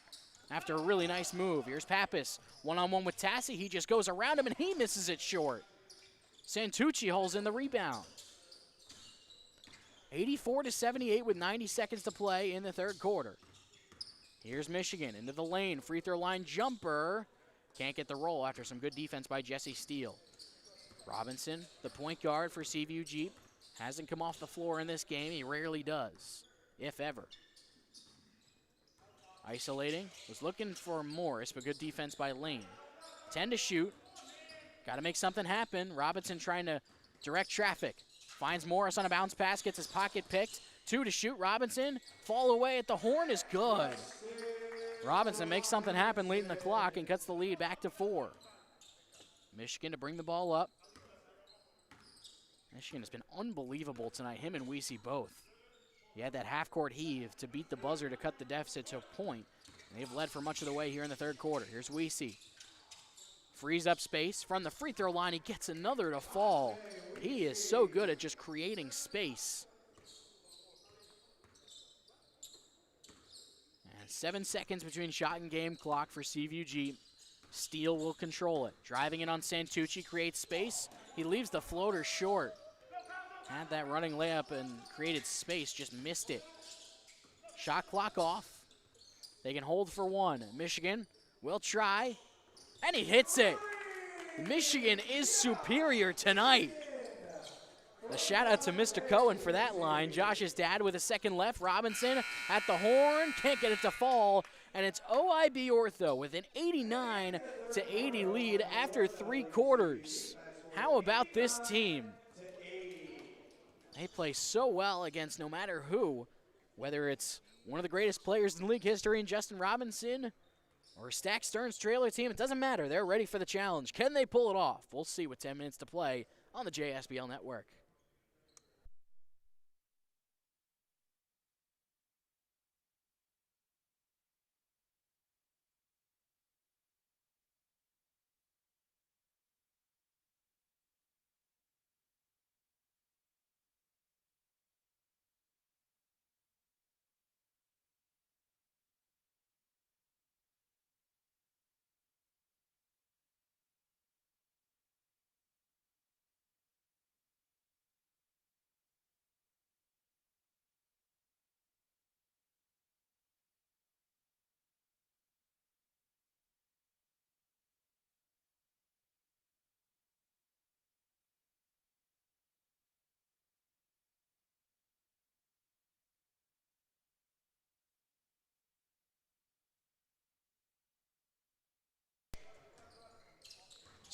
after a really nice move. Here's Pappas, one-on-one with Tassi. He just goes around him and he misses it short. Santucci holds in the rebound. 84-78 with 90 seconds to play in the third quarter. Here's Michigan into the lane. Free throw line jumper. Can't get the roll after some good defense by Jesse Steele. Robinson, the point guard for Seaview Jeep, hasn't come off the floor in this game. He rarely does, if ever. Isolating, was looking for Morris, but good defense by Lane. 10 to shoot. Got to make something happen. Robinson trying to direct traffic. Finds Morris on a bounce pass, gets his pocket picked. 2 to shoot. Robinson, fall away at the horn is good. Robinson makes something happen late in the clock and cuts the lead back to 4. Michigan to bring the ball up. Michigan has been unbelievable tonight, him and Weesey both. He had that half-court heave to beat the buzzer to cut the deficit to a point. They've led for much of the way here in the third quarter. Here's Weesey. Frees up space from the free throw line. He gets another to fall. He is so good at just creating space. And 7 seconds between shot and game clock for Seaview Jeep. Steele will control it. Driving it on Santucci, creates space. He leaves the floater short. Had that running layup and created space, just missed it. Shot clock off. They can hold for 1. Michigan will try, and he hits it. Michigan is superior tonight. A shout out to Mr. Cohen for that line. Josh's dad with a second left. Robinson at the horn, can't get it to fall. And it's OIB Ortho with an 89-80 lead after 3 quarters. How about this team? They play so well against no matter who, whether it's one of the greatest players in league history in Justin Robinson or Stack Stern's trailer team. It doesn't matter. They're ready for the challenge. Can they pull it off? We'll see with 10 minutes to play on the JSBL Network.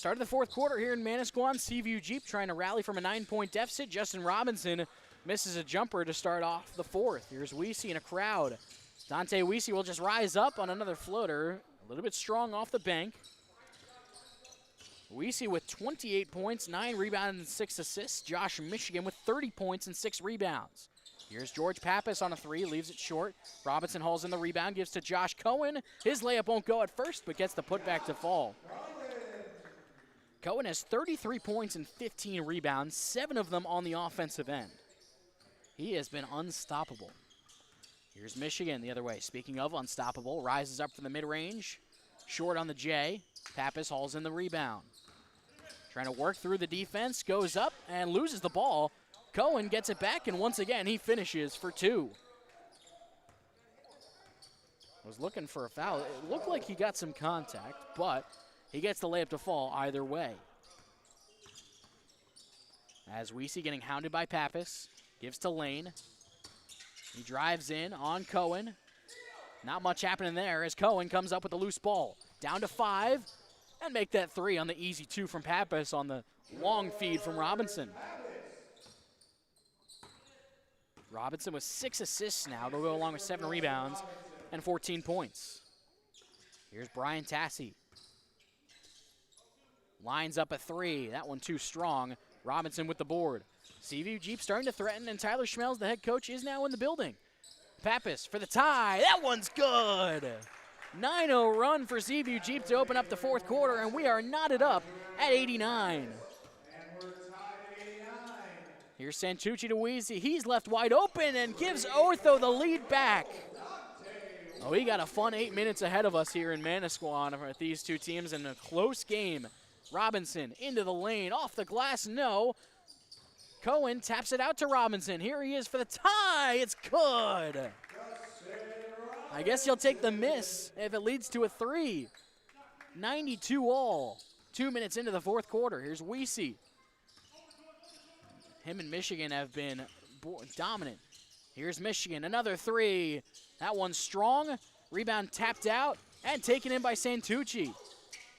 Start of the fourth quarter here in Manasquan. Seaview Jeep trying to rally from a 9-point deficit. Justin Robinson misses a jumper to start off the fourth. Here's Weesey in a crowd. Dante Weesey will just rise up on another floater. A little bit strong off the bank. Weesey with 28 points, 9 rebounds and 6 assists. Josh Michigan with 30 points and 6 rebounds. Here's George Pappas on a 3, leaves it short. Robinson hauls in the rebound, gives to Josh Cohen. His layup won't go at first, but gets the putback to fall. Cohen has 33 points and 15 rebounds, 7 of them on the offensive end. He has been unstoppable. Here's Michigan the other way. Speaking of unstoppable, rises up from the mid-range. Short on the J. Pappas hauls in the rebound. Trying to work through the defense, goes up and loses the ball. Cohen gets it back, and once again, he finishes for 2. Was looking for a foul. It looked like he got some contact, but he gets the layup to fall either way. As Weesey getting hounded by Pappas, gives to Lane. He drives in on Cohen. Not much happening there as Cohen comes up with a loose ball. Down to 5, and make that 3 on the easy 2 from Pappas on the long feed from Robinson. Robinson with 6 assists now. They'll go along with 7 rebounds and 14 points. Here's Brian Tassi. Lines up a 3. That one too strong. Robinson with the board. Seaview Jeep starting to threaten, and Tyler Schmelz, the head coach, is now in the building. Pappas for the tie. That one's good. 9-0 run for Seaview Jeep to open up the fourth quarter, and we are knotted up at 89. Here's Santucci to Weesey. He's left wide open and gives Ortho the lead back. Oh, we got a fun 8 minutes ahead of us here in Manasquan with these two teams in a close game. Robinson into the lane, off the glass, no. Cohen taps it out to Robinson. Here he is for the tie. It's good. I guess you'll take the miss if it leads to a 3. 92 all. 2 minutes into the fourth quarter. Here's Weesey. Him and Michigan have been dominant. Here's Michigan, another 3. That one's strong. Rebound tapped out and taken in by Santucci.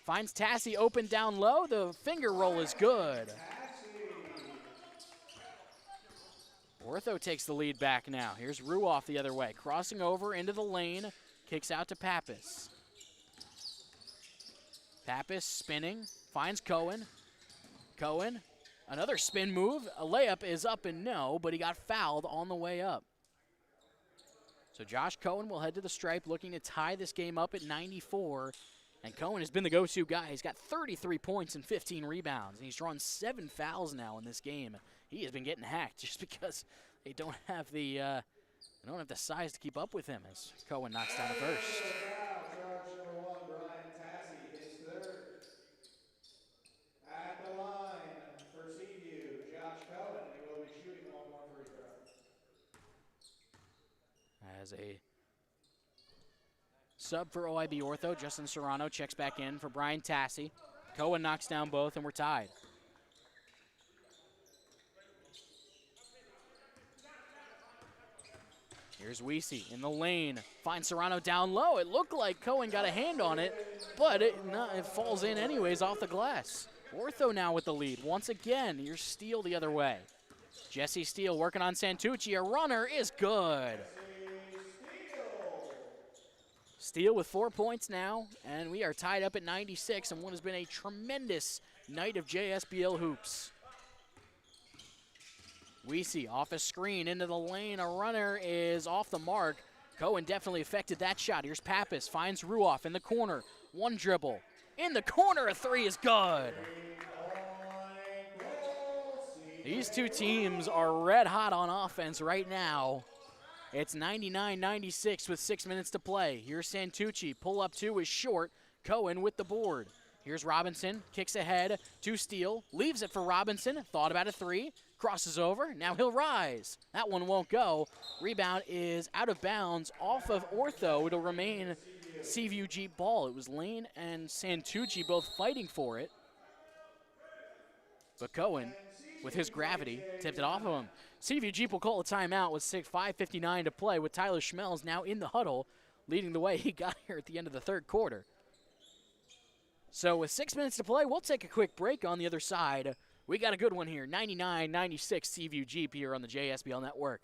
Finds Tassi open down low. The finger roll is good. Ortho takes the lead back now. Here's Ruoff the other way. Crossing over into the lane. Kicks out to Pappas. Pappas spinning. Finds Cohen. Cohen. Another spin move. A layup is up and no, but he got fouled on the way up. So Josh Cohen will head to the stripe looking to tie this game up at 94. And Cohen has been the go-to guy. He's got 33 points and 15 rebounds. And he's drawn 7 fouls now in this game. He has been getting hacked just because they don't have the size to keep up with him as Cohen knocks down the first. As a sub for OIB Ortho, Justin Serrano checks back in for Brian Tassi. Cohen knocks down both, and we're tied. Here's Weesey in the lane. Finds Serrano down low. It looked like Cohen got a hand on it, but it falls in anyways off the glass. Ortho now with the lead. Once again, here's Steele the other way. Jesse Steele working on Santucci. A runner is good. Steele with 4 points now, and we are tied up at 96 on what has been a tremendous night of JSBL hoops. Weesey off a screen into the lane. A runner is off the mark. Cohen definitely affected that shot. Here's Pappas, finds Ruoff in the corner. One dribble. In the corner, a 3 is good. These two teams are red hot on offense right now. It's 99-96 with 6 minutes to play. Here's Santucci. Pull up 2 is short. Cohen with the board. Here's Robinson. Kicks ahead to Steele. Leaves it for Robinson. Thought about a 3. Crosses over. Now he'll rise. That one won't go. Rebound is out of bounds off of Ortho. It'll remain Seaview Jeep ball. It was Lane and Santucci both fighting for it. But Cohen, with his gravity, tipped it off of him. Seaview Jeep will call a timeout with 5:59 to play with Tyler Schmelz now in the huddle, leading the way. He got here at the end of the third quarter. So with 6 minutes to play, we'll take a quick break. On the other side, we got a good one here. 99-96 Seaview Jeep here on the JSBL Network.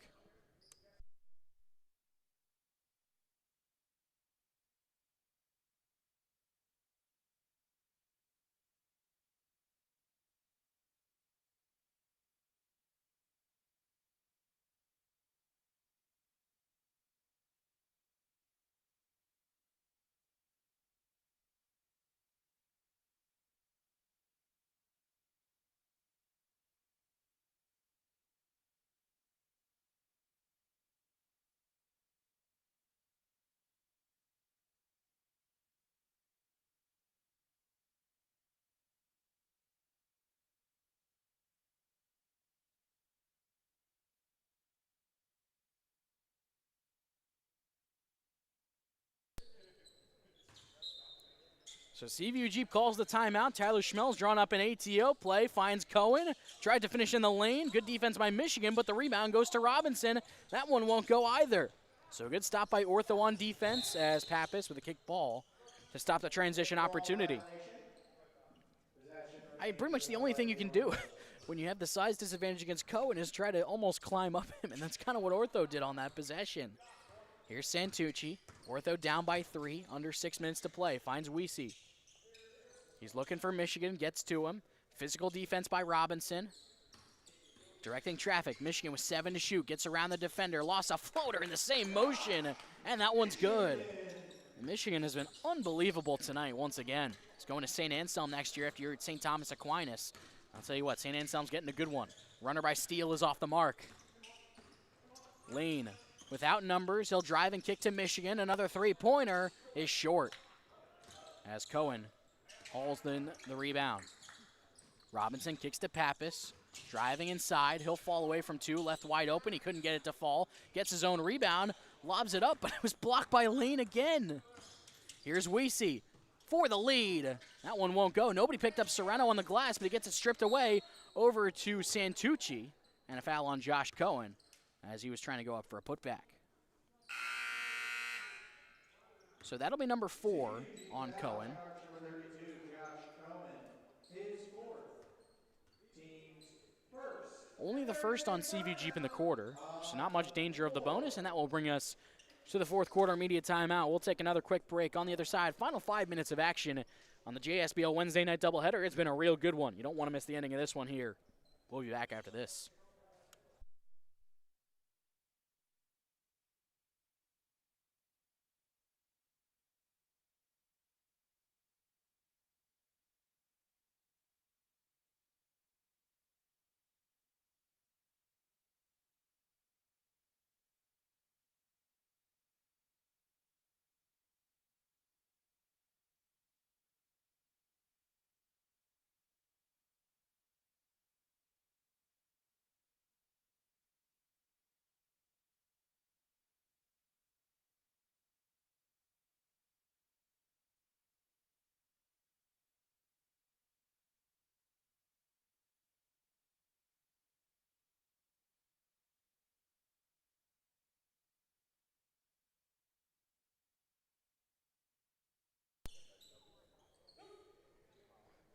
So Seaview Jeep calls the timeout. Tyler Schmel's drawn up an ATO play, finds Cohen, tried to finish in the lane. Good defense by Michigan, but the rebound goes to Robinson. That one won't go either. So a good stop by Ortho on defense as Pappas with a kick ball to stop the transition opportunity. Pretty much the only thing you can do when you have the size disadvantage against Cohen is try to almost climb up him, and that's kind of what Ortho did on that possession. Here's Santucci. Ortho down by 3, under 6 minutes to play. Finds Weesey. He's looking for Michigan, gets to him. Physical defense by Robinson. Directing traffic. Michigan with 7 to shoot. Gets around the defender. Lost a floater in the same motion, and that one's good. And Michigan has been unbelievable tonight once again. It's going to St. Anselm next year after you're at St. Thomas Aquinas. I'll tell you what, St. Anselm's getting a good one. Runner by Steele is off the mark. Lane without numbers. He'll drive and kick to Michigan. Another three-pointer is short as Cohen hauls in the rebound. Robinson kicks to Pappas. Driving inside. He'll fall away from 2. Left wide open. He couldn't get it to fall. Gets his own rebound. Lobs it up, but it was blocked by Lane again. Here's Weesey for the lead. That one won't go. Nobody picked up Serrano on the glass, but he gets it stripped away over to Santucci. And a foul on Josh Cohen as he was trying to go up for a putback. So that'll be number 4 on Cohen. Only the first on Seaview Jeep in the quarter, so not much danger of the bonus, and that will bring us to the fourth quarter immediate timeout. We'll take another quick break. On the other side, final 5 minutes of action on the JSBL Wednesday night doubleheader. It's been a real good one. You don't want to miss the ending of this one here. We'll be back after this.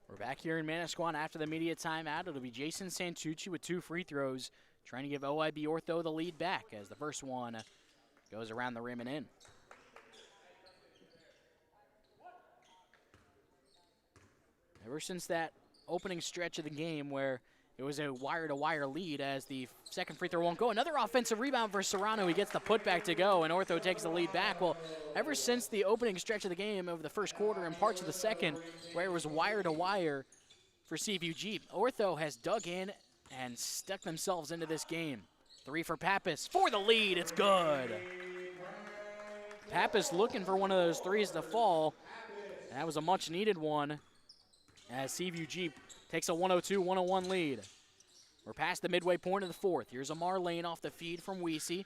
We're back here in Manasquan after the immediate timeout. It'll be Jason Santucci with 2 free throws, trying to give OIB Ortho the lead back as the first one goes around the rim and in. Ever since that opening stretch of the game where it was a wire-to-wire lead as the second free throw won't go. Another offensive rebound for Serrano. He gets the putback to go, and Ortho takes the lead back. Well, ever since the opening stretch of the game of the first quarter and parts of the second where it was wire-to-wire for Seaview Jeep, Ortho has dug in and stuck themselves into this game. 3 for Pappas for the lead. It's good. Pappas looking for one of those threes to fall. And that was a much-needed one as Seaview Jeep takes a 102-101 lead. We're past the midway point of the fourth. Here's Amar Lane off the feed from Weesey.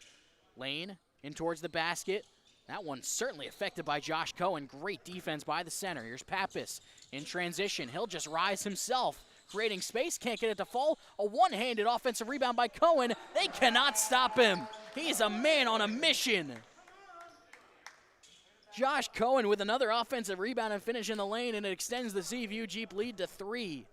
Lane in towards the basket. That one's certainly affected by Josh Cohen. Great defense by the center. Here's Pappas in transition. He'll just rise himself, creating space. Can't get it to fall. A one-handed offensive rebound by Cohen. They cannot stop him. He is a man on a mission. Josh Cohen with another offensive rebound and finish in the lane, and it extends the CVU Jeep lead to 3.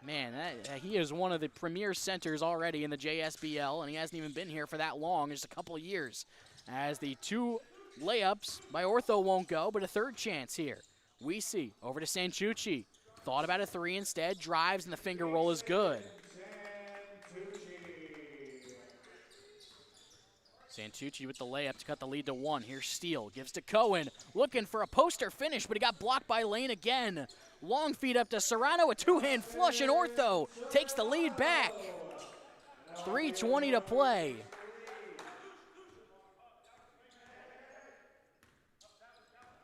Man, he is one of the premier centers already in the JSBL, and he hasn't even been here for that long, just a couple of years. As the 2 layups by Ortho won't go, but a third chance here. We see over to Santucci. Thought about a 3 instead, drives, and the finger roll is good. Santucci with the layup to cut the lead to 1. Here's Steele, gives to Cohen, looking for a poster finish, but he got blocked by Lane again. Long feed up to Serrano, a 2-hand flush, and Ortho takes the lead back. 3:20 to play.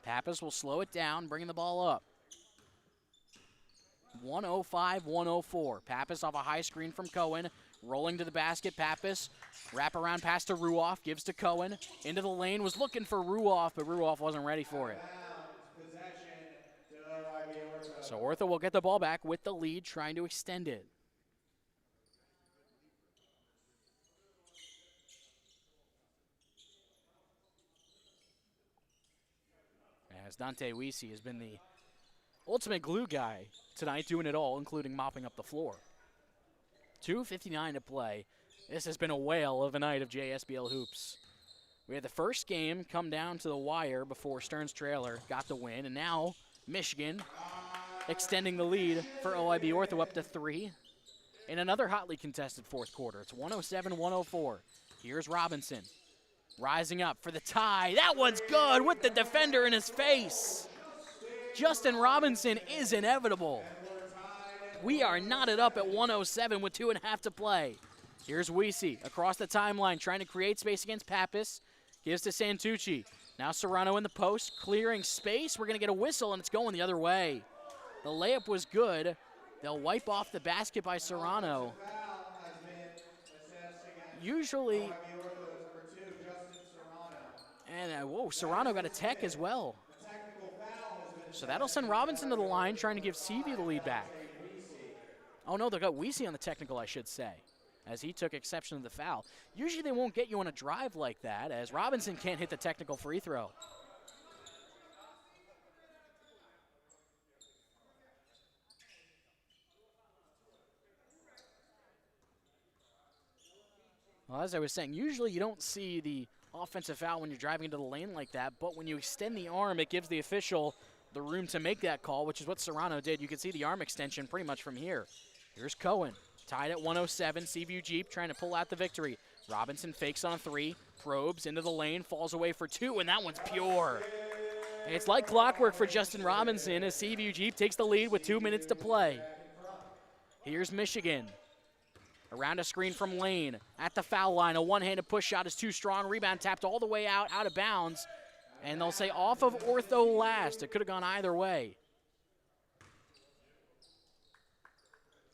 Pappas will slow it down, bringing the ball up. 105-104. Pappas off a high screen from Cohen. Rolling to the basket, Pappas. Wrap around pass to Ruoff, gives to Cohen. Into the lane, was looking for Ruoff, but Ruoff wasn't ready for it. So Ortho will get the ball back with the lead, trying to extend it. As Dante Weesey has been the ultimate glue guy tonight, doing it all, including mopping up the floor. 2:59 to play. This has been a whale of a night of JSBL hoops. We had the first game come down to the wire before Stearns Trailer got the win, and now Michigan extending the lead for OIB Ortho up to 3 in another hotly contested fourth quarter. It's 107-104. Here's Robinson rising up for the tie. That one's good with the defender in his face. Justin Robinson is inevitable. We are knotted up at 107 with 2.5 to play. Here's Weesey across the timeline, trying to create space against Pappas. Gives to Santucci. Now Serrano in the post, clearing space. We're going to get a whistle, and it's going the other way. The layup was good. They'll wipe off the basket by Serrano. Usually, and whoa, Serrano got a tech as well. So that'll send Robinson to the line, trying to give CV the lead back. Oh no, they got Weesey on the technical, I should say, as he took exception to the foul. Usually they won't get you on a drive like that, as Robinson can't hit the technical free throw. Well, as I was saying, usually you don't see the offensive foul when you're driving into the lane like that, but when you extend the arm, it gives the official the room to make that call, which is what Serrano did. You can see the arm extension pretty much from here. Here's Cohen, tied at 107. CVU Jeep trying to pull out the victory. Robinson fakes on a 3, probes into the lane, falls away for 2, and that one's pure. It's like clockwork for Justin Robinson as CVU Jeep takes the lead with 2 minutes to play. Here's Michigan. Around a screen from Lane. At the foul line, a one-handed push shot is too strong. Rebound tapped all the way out of bounds. And they'll say off of Ortho last. It could have gone either way.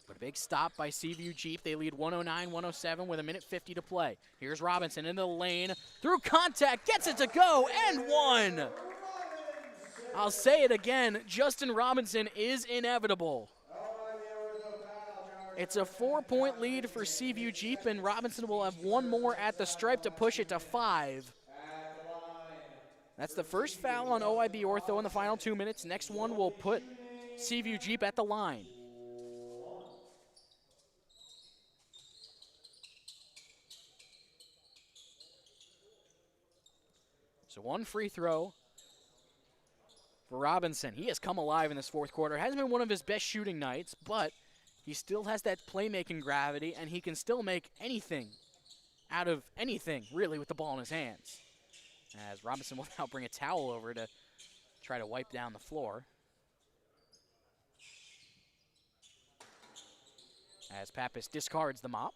But a big stop by CVU Jeep. They lead 109-107 with 1:50 to play. Here's Robinson into the lane. Through contact, gets it to go, and one. I'll say it again, Justin Robinson is inevitable. It's a 4-point lead for CVU Jeep, and Robinson will have one more at the stripe to push it to 5. That's the first foul on OIB Ortho in the final 2 minutes. Next one will put CVU Jeep at the line. So one free throw for Robinson. He has come alive in this fourth quarter. Hasn't been one of his best shooting nights, but he still has that playmaking gravity, and he can still make anything out of anything, really, with the ball in his hands. As Robinson will now bring a towel over to try to wipe down the floor. As Pappas discards the mop.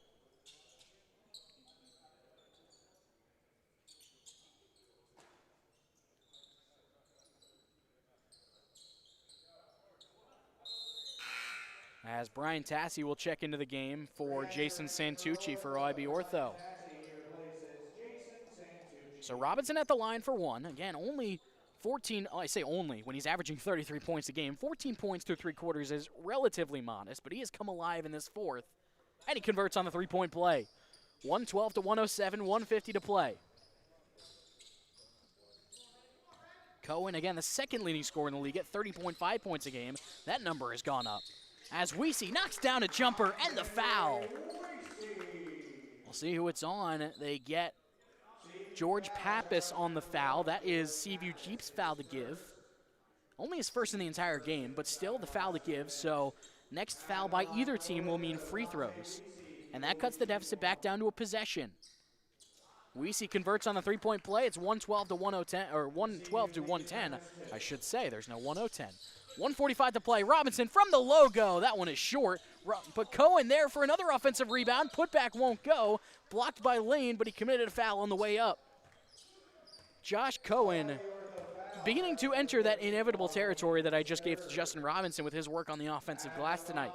As Brian Tassi will check into the game for Jason Santucci for OIB Ortho. So Robinson at the line for one. Again, only 14, I say only, when he's averaging 33 points a game. 14 points through 3 quarters is relatively modest, but he has come alive in this fourth. And he converts on the 3-point play. 112-107, 1:50 to play. Cohen, again, the second leading scorer in the league at 30.5 points a game. That number has gone up. As Weesey knocks down a jumper and the foul. We'll see who it's on. They get George Pappas on the foul. That is Seaview Jeep's foul to give. Only his first in the entire game, but still the foul to give. So next foul by either team will mean free throws. And that cuts the deficit back down to a possession. Weesey converts on the three-point play. It's 112 to 110, or 112 to 110, I should say. There's no 110. 1:45 to play. Robinson from the logo. That one is short. But Cohen there for another offensive rebound. Putback won't go. Blocked by Lane, but he committed a foul on the way up. Josh Cohen beginning to enter that inevitable territory that I just gave to Justin Robinson with his work on the offensive glass tonight.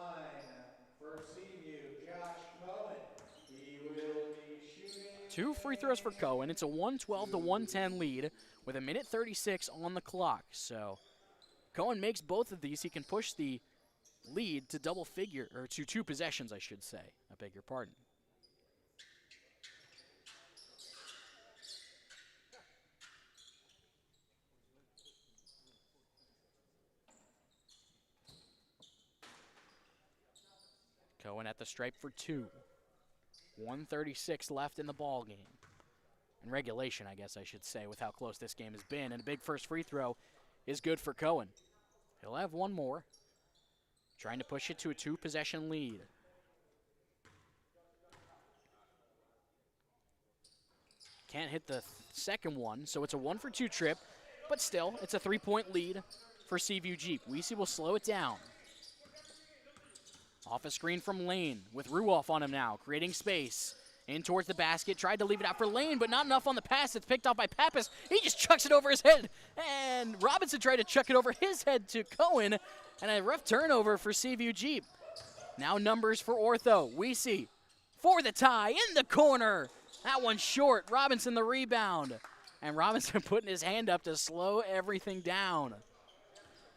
Two free throws for Cohen. It's a 112 to 110 lead with 1:36 on the clock. So Cohen makes both of these. He can push the lead to double figure, or to two possessions, I should say. I beg your pardon. Cohen at the stripe for two. 1:36 left in the ball game. In regulation, I guess I should say, with how close this game has been. And a big first free throw is good for Cohen. He'll have one more. Trying to push it to a two-possession lead. Can't hit the second one, so it's a 1-for-2 trip. But still, it's a three-point lead for Seaview Jeep. Weesey will slow it down. Off a screen from Lane with Ruoff on him now, creating space. In towards the basket, tried to leave it out for Lane, but not enough on the pass. It's picked off by Pappas. He just chucks it over his head. And Robinson tried to chuck it over his head to Cohen. And a rough turnover for Seaview Jeep. Now numbers for Ortho. Weesey for the tie in the corner. That one's short. Robinson the rebound. And Robinson putting his hand up to slow everything down.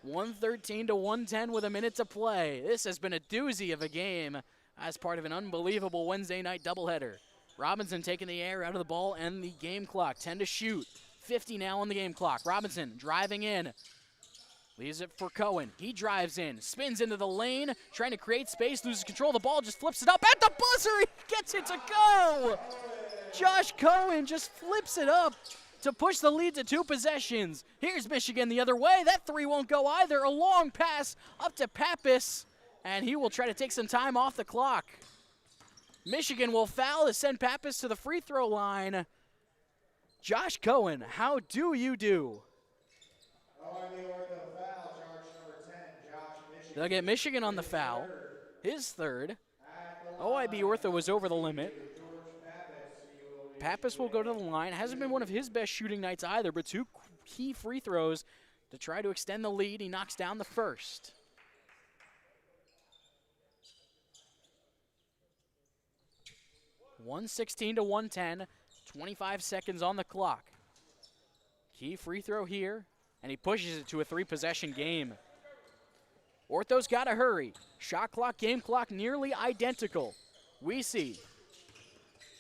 113 to 110 with a minute to play. This has been a doozy of a game as part of an unbelievable Wednesday night doubleheader. Robinson taking the air out of the ball and the game clock. 10 to shoot. 50 now on the game clock. Robinson driving in. Leaves it for Cohen. He drives in. Spins into the lane. Trying to create space. Loses control of the ball. Just flips it up at the buzzer. He gets it to go. Josh Cohen just flips it up to push the lead to two possessions. Here's Michigan the other way. That three won't go either. A long pass up to Pappas, and he will try to take some time off the clock. Michigan will foul to send Pappas to the free throw line. Josh Cohen, how do you do? They'll get Michigan on the foul, his third. OIB Ortho was over the limit. Pappas will go to the line. Hasn't been one of his best shooting nights either, but two key free throws to try to extend the lead. He knocks down the first. $116 to 110, 25 seconds on the clock. Key free throw here, and he pushes it to a three-possession game. Ortho's got to hurry. Shot clock, game clock nearly identical. Weesey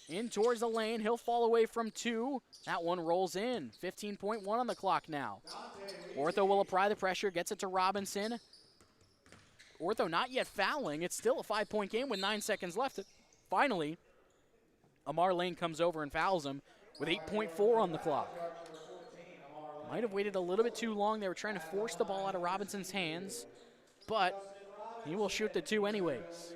in towards the lane. He'll fall away from two. That one rolls in. 15.1 on the clock now. Ortho will apply the pressure, gets it to Robinson. Ortho not yet fouling. It's still a 5-point game with 9 seconds left. Finally, Amar Lane comes over and fouls him with 8.4 on the clock. Might have waited a little bit too long. They were trying to force the ball out of Robinson's hands, but he will shoot the two anyways.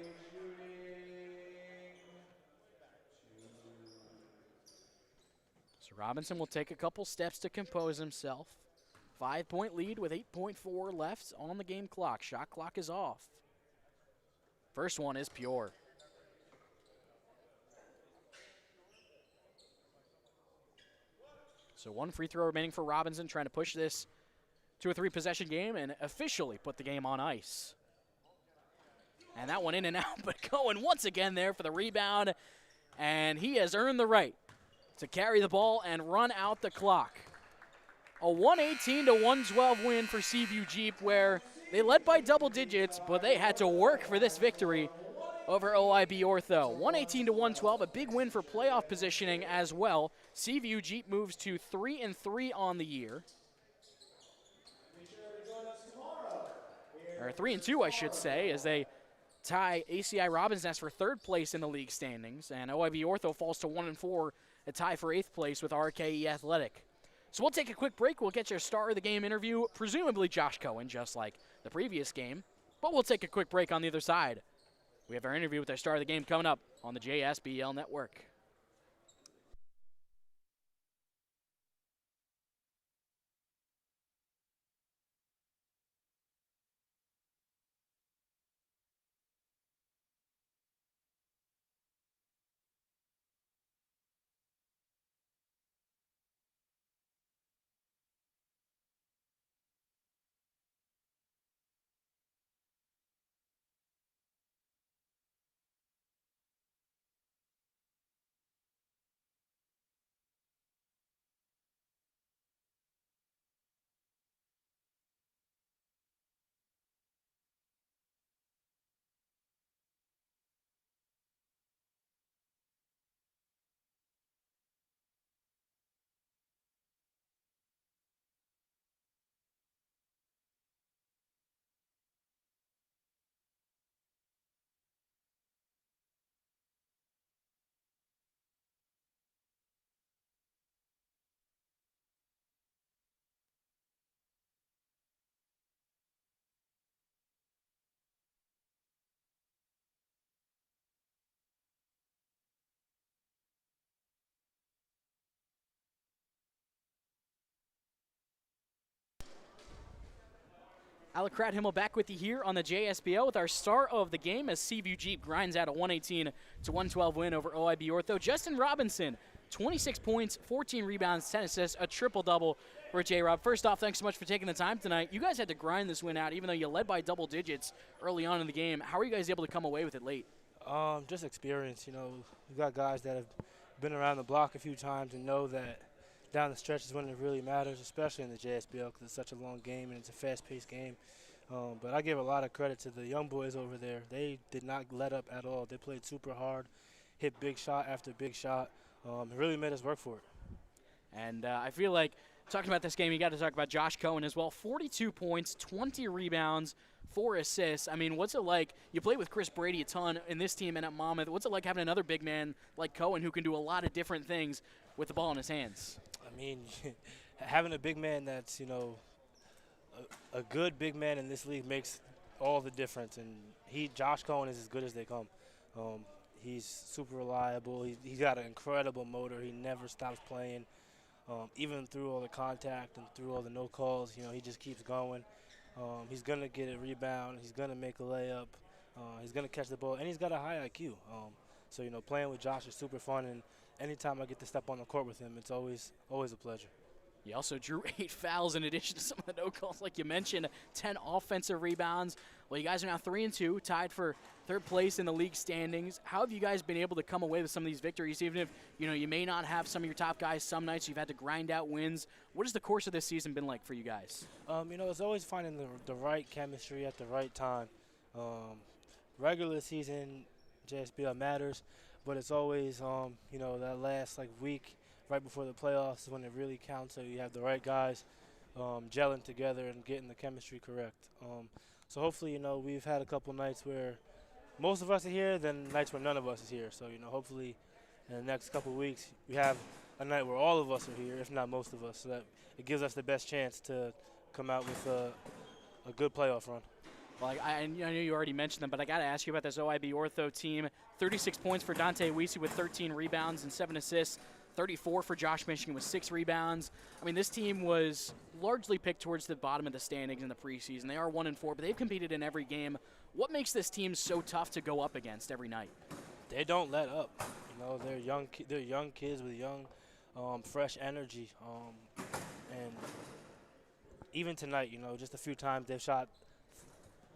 So Robinson will take a couple steps to compose himself. 5-point lead with 8.4 left on the game clock. Shot clock is off. First one is pure. So one free throw remaining for Robinson, trying to push this to a three-possession game and officially put the game on ice. And that one in and out, but Cohen once again there for the rebound, and he has earned the right to carry the ball and run out the clock. A 118 to 112 win for Seaview Jeep, where they led by double digits, but they had to work for this victory over OIB Ortho. 118 to 112, a big win for playoff positioning as well. Seaview Jeep moves to 3-3 on the year. or 3-2, I should say, as they tie ACI Robins Nest for third place in the league standings, and OIB Ortho falls to 1-4, a tie for eighth place with RKE Athletic. So we'll take a quick break. We'll get your star of the game interview, presumably Josh Cohen, just like the previous game. But we'll take a quick break on the other side. We have our interview with our star of the game coming up on the JSBL Network. Alec Krathimmel back with you here on the JSBL with our star of the game as Seaview Jeep grinds out a 118-112 win over OIB Ortho. Justin Robinson, 26 points, 14 rebounds, 10 assists, a triple-double for J-Rob. First off, thanks so much for taking the time tonight. You guys had to grind this win out even though you led by double digits early on in the game. How are you guys able to come away with it late? Just experience. You know, we've got guys that have been around the block a few times and know that down the stretch is when it really matters, especially in the JSBL because it's such a long game and it's a fast-paced game. But I give a lot of credit to the young boys over there. They did not let up at all. They played super hard, hit big shot after big shot. It really made us work for it. And I feel like talking about this game, you got to talk about Josh Cohen as well. 42 points, 20 rebounds, 4 assists. I mean, what's it like? You played with Chris Brady a ton in this team and at Monmouth. What's it like having another big man like Cohen who can do a lot of different things with the ball in his hands? I mean, having a big man that's, you know, a good big man in this league makes all the difference. And Josh Cohen is as good as they come. He's super reliable. He's got an incredible motor. He never stops playing. Even through all the contact and through all the no calls, you know, he just keeps going. He's going to get a rebound. He's going to make a layup. He's going to catch the ball. And he's got a high IQ. So, you know, playing with Josh is super fun. And anytime I get to step on the court with him, it's always a pleasure. You also drew 8 fouls in addition to some of the no calls, like you mentioned, 10 offensive rebounds. Well, you guys are now 3-2, tied for third place in the league standings. How have you guys been able to come away with some of these victories, even if you may not have some of your top guys? Some nights you've had to grind out wins. What has the course of this season been like for you guys? You know, it's always finding the right chemistry at the right time. Regular season, JSBL matters, but it's always you know, that last week right before the playoffs is when it really counts. So you have the right guys gelling together and getting the chemistry correct. So hopefully, you know, we've had a couple nights where most of us are here, then nights where none of us is here. So, you know, hopefully in the next couple weeks we have a night where all of us are here, if not most of us, so that it gives us the best chance to come out with a good playoff run. Well, I know you already mentioned them, but I got to ask you about this OIB Ortho team. 36 points for Dante Weesey with 13 rebounds and 7 assists. 34 for Josh Michigan with 6 rebounds. I mean, this team was largely picked towards the bottom of the standings in the preseason. They are 1-4, but they've competed in every game. What makes this team so tough to go up against every night? They don't let up. You know, they're young kids with young, fresh energy. And even tonight, you know, just a few times they've shot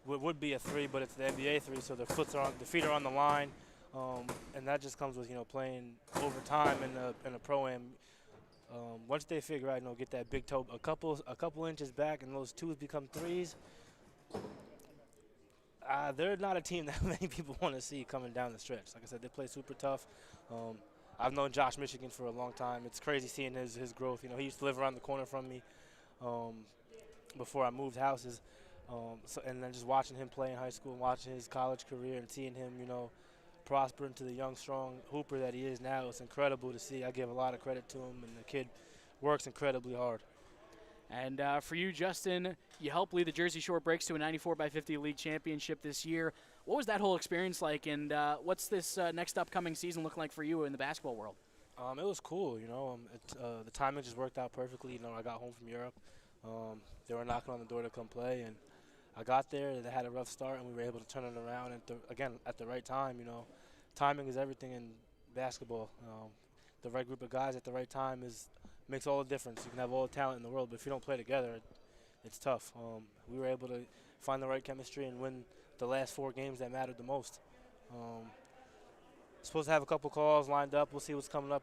what would be a 3, but it's the NBA 3, so their feet are on the line. And that just comes with, you know, playing overtime in a pro-am. Once they figure out, you know, get that big toe a couple inches back and those 2s become 3s, they're not a team that many people want to see coming down the stretch. Like I said, they play super tough. I've known Josh Michigan for a long time. It's crazy seeing his growth. You know, he used to live around the corner from me before I moved houses. And then just watching him play in high school and watching his college career and seeing him, prosper into the young, strong hooper that he is now, it's incredible to see. I give a lot of credit to him, and the kid works incredibly hard. And for you, Justin, you helped lead the Jersey Shore Breaks to a 94x50 league championship this year. What was that whole experience like, and what's this next upcoming season look like for you in the basketball world? It was cool, the timing just worked out perfectly. I got home from Europe. They were knocking on the door to come play, and I got there. They had a rough start, and we were able to turn it around. And at the right time, timing is everything in basketball. The right group of guys at the right time makes all the difference. You can have all the talent in the world, but if you don't play together, it's tough. We were able to find the right chemistry and win the last 4 games that mattered the most. Supposed to have a couple calls lined up. We'll see what's coming up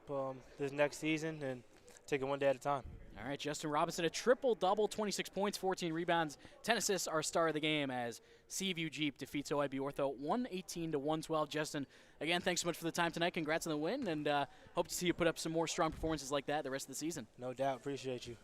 this next season and take it one day at a time. All right, Justin Robinson, a triple-double, 26 points, 14 rebounds, 10 assists, our star of the game as Seaview Jeep defeats OIB Ortho 118-112. Justin, again, thanks so much for the time tonight. Congrats on the win, and hope to see you put up some more strong performances like that the rest of the season. No doubt. Appreciate you.